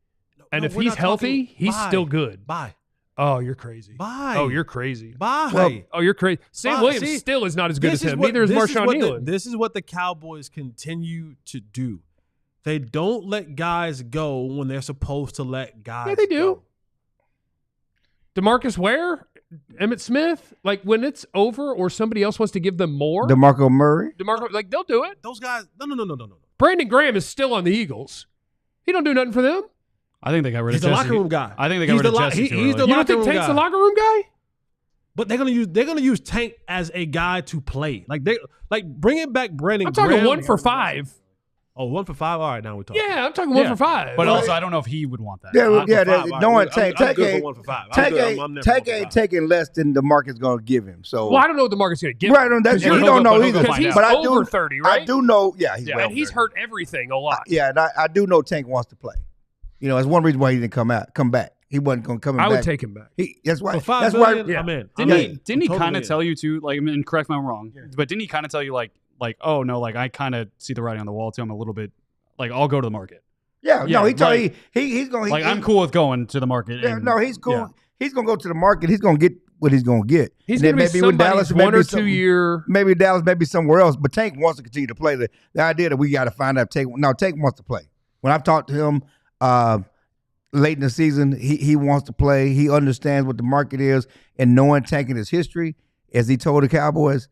And No, if we're he's not healthy, talking- he's Bye. still good. Bye. Oh, you're crazy. Bye. Oh, you're crazy. Bye. Oh, you're crazy. Sam Bye. Williams See, still is not as good as This him. what- Neither is this Marshawn what Nealon. This is what the Cowboys continue to do. They don't let guys go when they're supposed to let guys Yeah, they do. go. DeMarcus Ware, Emmitt Smith, like when it's over or somebody else wants to give them more, DeMarco Murray. DeMarco, like they'll do it. Those guys, no. Brandon Graham is still on the Eagles. He don't do nothing for them. I think they got rid He's of the Jesse. locker room guy. I think they got He's rid of the lo- Jesse he- too he's early. the You don't locker think room Tank's guy. the locker room guy? But they're gonna use Tank as a guy to play. Like bringing back Brandon. I'm talking Graham. 1 for 5. Oh, 1 for 5. All right, now we're talking. Yeah, I'm talking 1 Yeah. for 5. But Well, also, I don't know if he would want that. Yeah, I'm for yeah. 5. All right, No one I'm Tank good for ain't 1 for 5. Tank I'm there for 1 ain't for 5. taking less than the market's going to give him. So well, I don't know what the market's going to give. right, that's, he he'll don't go- know he'll either. go because find he's out. But I over do, 30, right? I do know. Yeah, he's Yeah. way and over he's 30. hurt everything a lot. Yeah, and I do know Tank wants to play. That's one reason why he didn't come back. He wasn't going to come back. I would take him back. That's why. For 5 That's why. million, yeah. I'm in. Didn't he I'm kind of totally tell you too? Like, I mean, correct me if I'm wrong, but didn't he kind of tell you like, oh no, like I kind of see the writing on the wall too. I'm a little bit like I'll go to the market. Yeah, Yeah, no, he told right. he's going. Like I'm cool with going to the market. Yeah, and- no, he's cool. yeah. He's going to go to the market. He's going to get what he's going to get. He's And going to then be when somebody's maybe 1 or 2 some- year. Maybe Dallas, maybe somewhere else. But Tank wants to continue to play. The idea that we got to find out Tank. No, Tank wants to play. When I've talked to him late in the season, he wants to play. He understands what the market is, and knowing Tank and his history, as he told the Cowboys,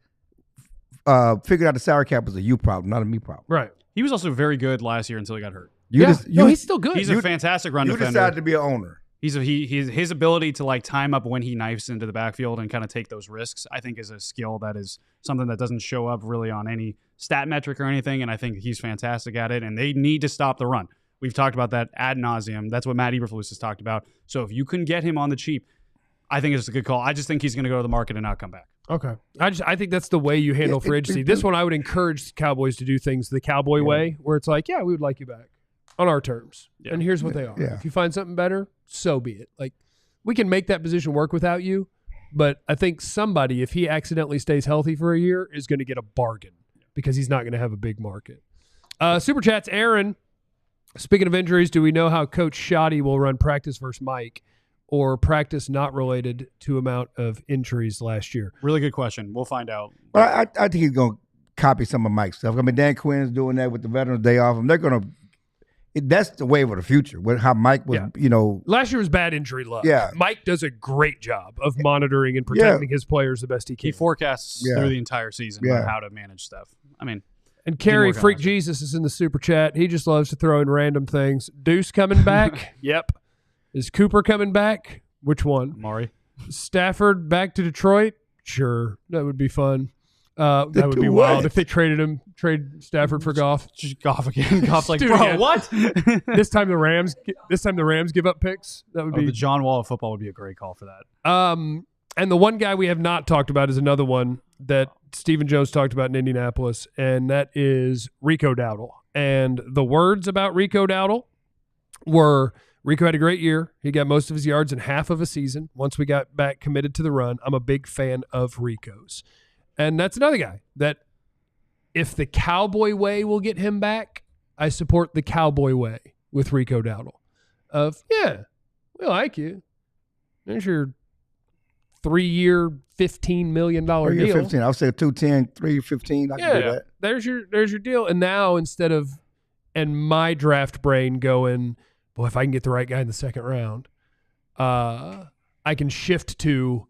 figured out the salary cap was a you problem, not a me problem. Right. He was also very good last year until he got hurt. No, he's still good. He's a fantastic run you defender. decided to be an owner. His ability to like time up when he knifes into the backfield and kind of take those risks, I think, is a skill that is something that doesn't show up really on any stat metric or anything. And I think he's fantastic at it. And they need to stop the run. We've talked about that ad nauseum. That's what Matt Eberflus has talked about. So if you can get him on the cheap, I think it's a good call. I just think he's going to go to the market and not come back. Okay. I think that's the way you handle free agency. This one, I would encourage Cowboys to do things the Cowboy way, where it's like, yeah, we would like you back on our terms. Yeah. And here's what they are. Yeah. If you find something better, so be it. Like, we can make that position work without you, but I think somebody, if he accidentally stays healthy for a year, is going to get a bargain because he's not going to have a big market. Super Chats, Aaron. Speaking of injuries, do we know how Coach Shoddy will run practice versus Mike, or practice not related to amount of injuries last year? Really good question. We'll find out. But I think he's going to copy some of Mike's stuff. I mean, Dan Quinn's doing that with the Veterans Day off. And they're going to that's the wave of the future. How Mike was, Last year was bad injury luck. Yeah. Mike does a great job of monitoring and protecting his players the best he can. He forecasts Yeah. through the entire season Yeah. on how to manage stuff. I mean, And Kerry Teamwork Freak honestly. Jesus is in the super chat. He just loves to throw in random things. Deuce coming back? Yep. Is Cooper coming back? Which one? Maury. Stafford back to Detroit? Sure. That would be fun. That would be do wild what? if they trade Stafford for Goff. Just Goff again. Goff's like, Dude, bro, yeah. what? This time the Rams give up picks. That would The be John Wall of football would be a great call for that. And the one guy we have not talked about is another one that Stephen Jones talked about in Indianapolis, and that is Rico Dowdle. And the words about Rico Dowdle were Rico had a great year. He got most of his yards in half of a season. Once we got back committed to the run, I'm a big fan of Rico's. And that's another guy that if the Cowboy way will get him back, I support the Cowboy way with Rico Dowdle. We like you. There's your 3-year, $15 million deal. 15. I'll say 210, 315. I can do that. There's your deal. And now instead of my draft brain going, boy, if I can get the right guy in the second round, I can shift to,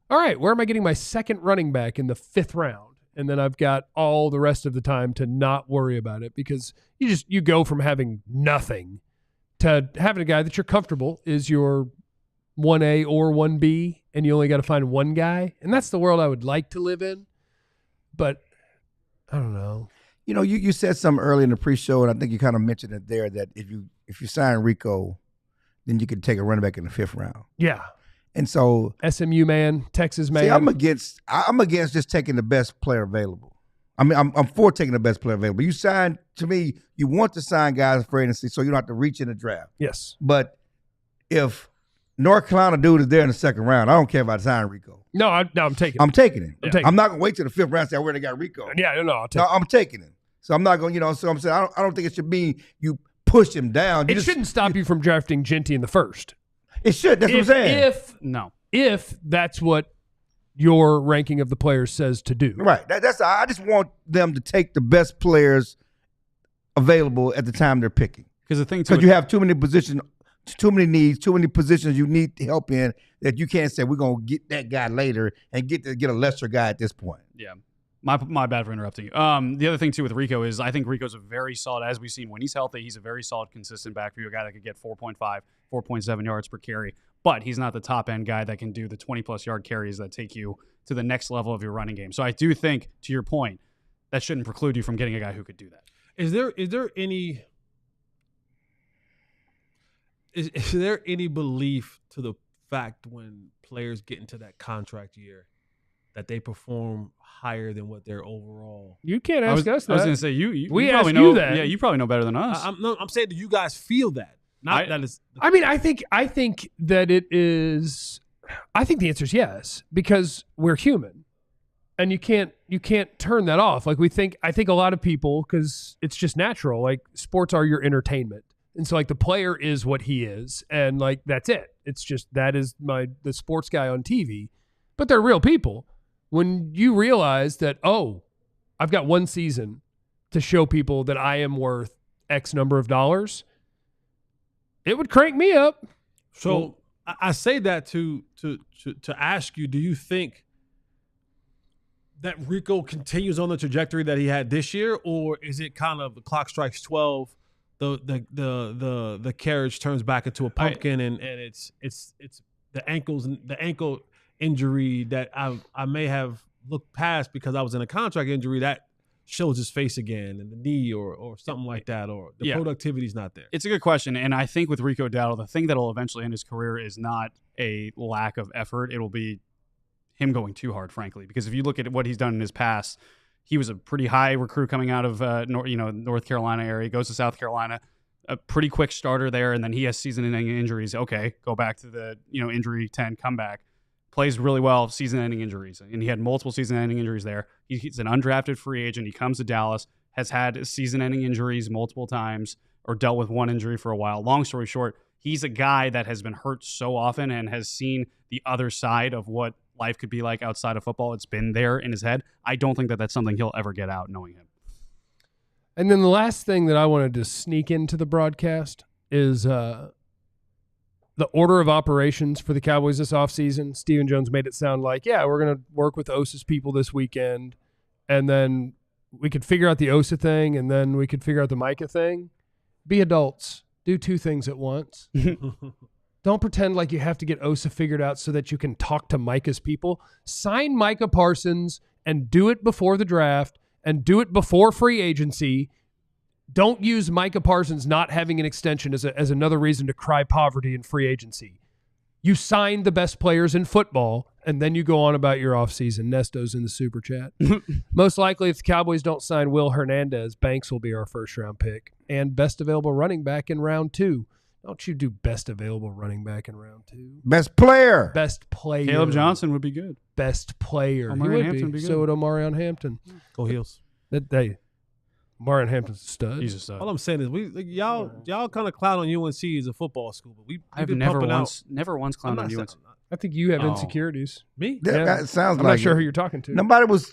all right, where am I getting my second running back in the 5th round? And then I've got all the rest of the time to not worry about it, because you go from having nothing to having a guy that you're comfortable is your 1A or 1B, and you only got to find one guy. And that's the world I would like to live in. But I don't know. You know, you said something early in the pre-show, and I think you kind of mentioned it there, that if you sign Rico, then you could take a running back in the 5th round. Yeah. And so SMU man, Texas man. See, I'm against just taking the best player available. I mean, I'm for taking the best player available. You sign, to me, you want to sign guys for agency so you don't have to reach in the draft. Yes. But if North Carolina dude is there in the 2nd round, I don't care if I sign Rico. No, I'm taking it. I'm taking it. Yeah. I'm not going to wait till the 5th round and say I already got Rico. Yeah, no, I'm taking it. So I'm not going, so I'm saying I don't think it should mean you push him down. It shouldn't stop you from drafting Genty in the 1st. It should. That's what I'm saying. If that's what your ranking of the players says to do. Right. I just want them to take the best players available at the time they're picking. Because you have too many positions, too many needs, too many positions you need help in, that you can't say we're going to get that guy later and get a lesser guy at this point. Yeah. My bad for interrupting you. The other thing, too, with Rico is I think Rico's a very solid, as we've seen when he's healthy, he's a very solid, consistent back for you, a guy that could get 4.5, 4.7 yards per carry. But he's not the top-end guy that can do the 20-plus yard carries that take you to the next level of your running game. So I do think, to your point, that shouldn't preclude you from getting a guy who could do that. Is there any belief to the fact when players get into that contract year that they perform higher than what their overall? You can't ask us that. I was going to say you we probably ask know you that. Yeah, you probably know better than us. I'm saying, do you guys feel that? I think that it is. I think the answer is yes, because we're human, and you can't turn that off. Like I think a lot of people, because it's just natural. Like sports are your entertainment, and so like the player is what he is, and like that's it. It's just that is the sports guy on TV, but they're real people. When you realize that, oh, I've got one season to show people that I am worth X number of dollars, it would crank me up. So I say that to ask you, do you think that Rico continues on the trajectory that he had this year, or is it kind of the clock strikes 12, the carriage turns back into a pumpkin, and it's the ankle injury that I may have looked past because I was in a contract injury that shows his face again, and the knee or something like that, or the productivity's not there? It's a good question, and I think with Rico Dowdle, the thing that will eventually end his career is not a lack of effort. It will be him going too hard, frankly, because if you look at what he's done in his past, he was a pretty high recruit coming out of North Carolina area. He goes to South Carolina, a pretty quick starter there, and then he has season-ending injuries. Okay, go back to the injury 10, come back. Plays really well, season-ending injuries. And he had multiple season-ending injuries there. He's an undrafted free agent. He comes to Dallas, has had season-ending injuries multiple times, or dealt with one injury for a while. Long story short, he's a guy that has been hurt so often and has seen the other side of what life could be like outside of football. It's been there in his head. I don't think that that's something he'll ever get out, knowing him. And then the last thing that I wanted to sneak into the broadcast is the order of operations for the Cowboys this offseason. Stephen Jones made it sound like, we're going to work with Osa's people this weekend, and then we could figure out the Osa thing, and then we could figure out the Micah thing. Be adults. Do 2 things at once. Don't pretend like you have to get Osa figured out so that you can talk to Micah's people. Sign Micah Parsons and do it before the draft and do it before free agency. Don't use Micah Parsons not having an extension as another reason to cry poverty in free agency. You sign the best players in football, and then you go on about your offseason. Nesto's in the super chat. Most likely, if the Cowboys don't sign Will Hernandez, Banks will be our first-round pick. And best available running back in round 2. Don't you do best available running back in round 2. Best player. Best player. Caleb Johnson would be good. Best player. Omarion Hampton would be good. So would Omarion Hampton. Go Heels. They Marion Hampton's a stud. He's a stud. All I'm saying is y'all kind of clown on UNC as a football school, but I've been never pumping once out. clowned on UNC. I think you have Oh. insecurities. Me? Yeah, that sounds I'm like not sure it. who you're talking to. Nobody was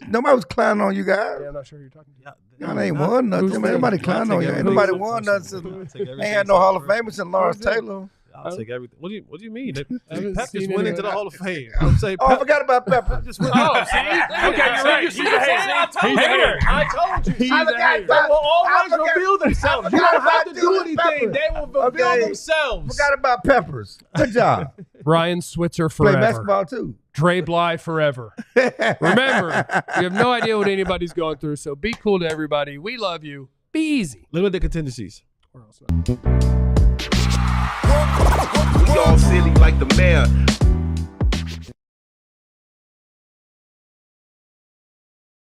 clowning on you guys. Yeah, I'm not sure who you're talking to. Y'all ain't won nothing. Who's Everybody that? clowned on you. Ain't nobody won nothing. Ain't had no Hall of Famers since Lawrence Taylor. I'll take everything. What do you mean? haven't Pep seen just went any- into the Hall of Fame. I'm saying Oh, I forgot about Pepper. just went. Oh, see? Okay, you're right. He's a hater. He's a hater. I told you. He's I a forgot hater. They will always I forgot- reveal themselves. You I don't have forgot to do about anything. Pepper. They will reveal Okay. themselves. Forgot about Peppers. Good job. Ryan Switzer Play forever. basketball too. Dre Bly forever. Remember, you have no idea what anybody's going through, so be cool to everybody. We love you. Be easy. Limited contingencies. We all silly like the mayor.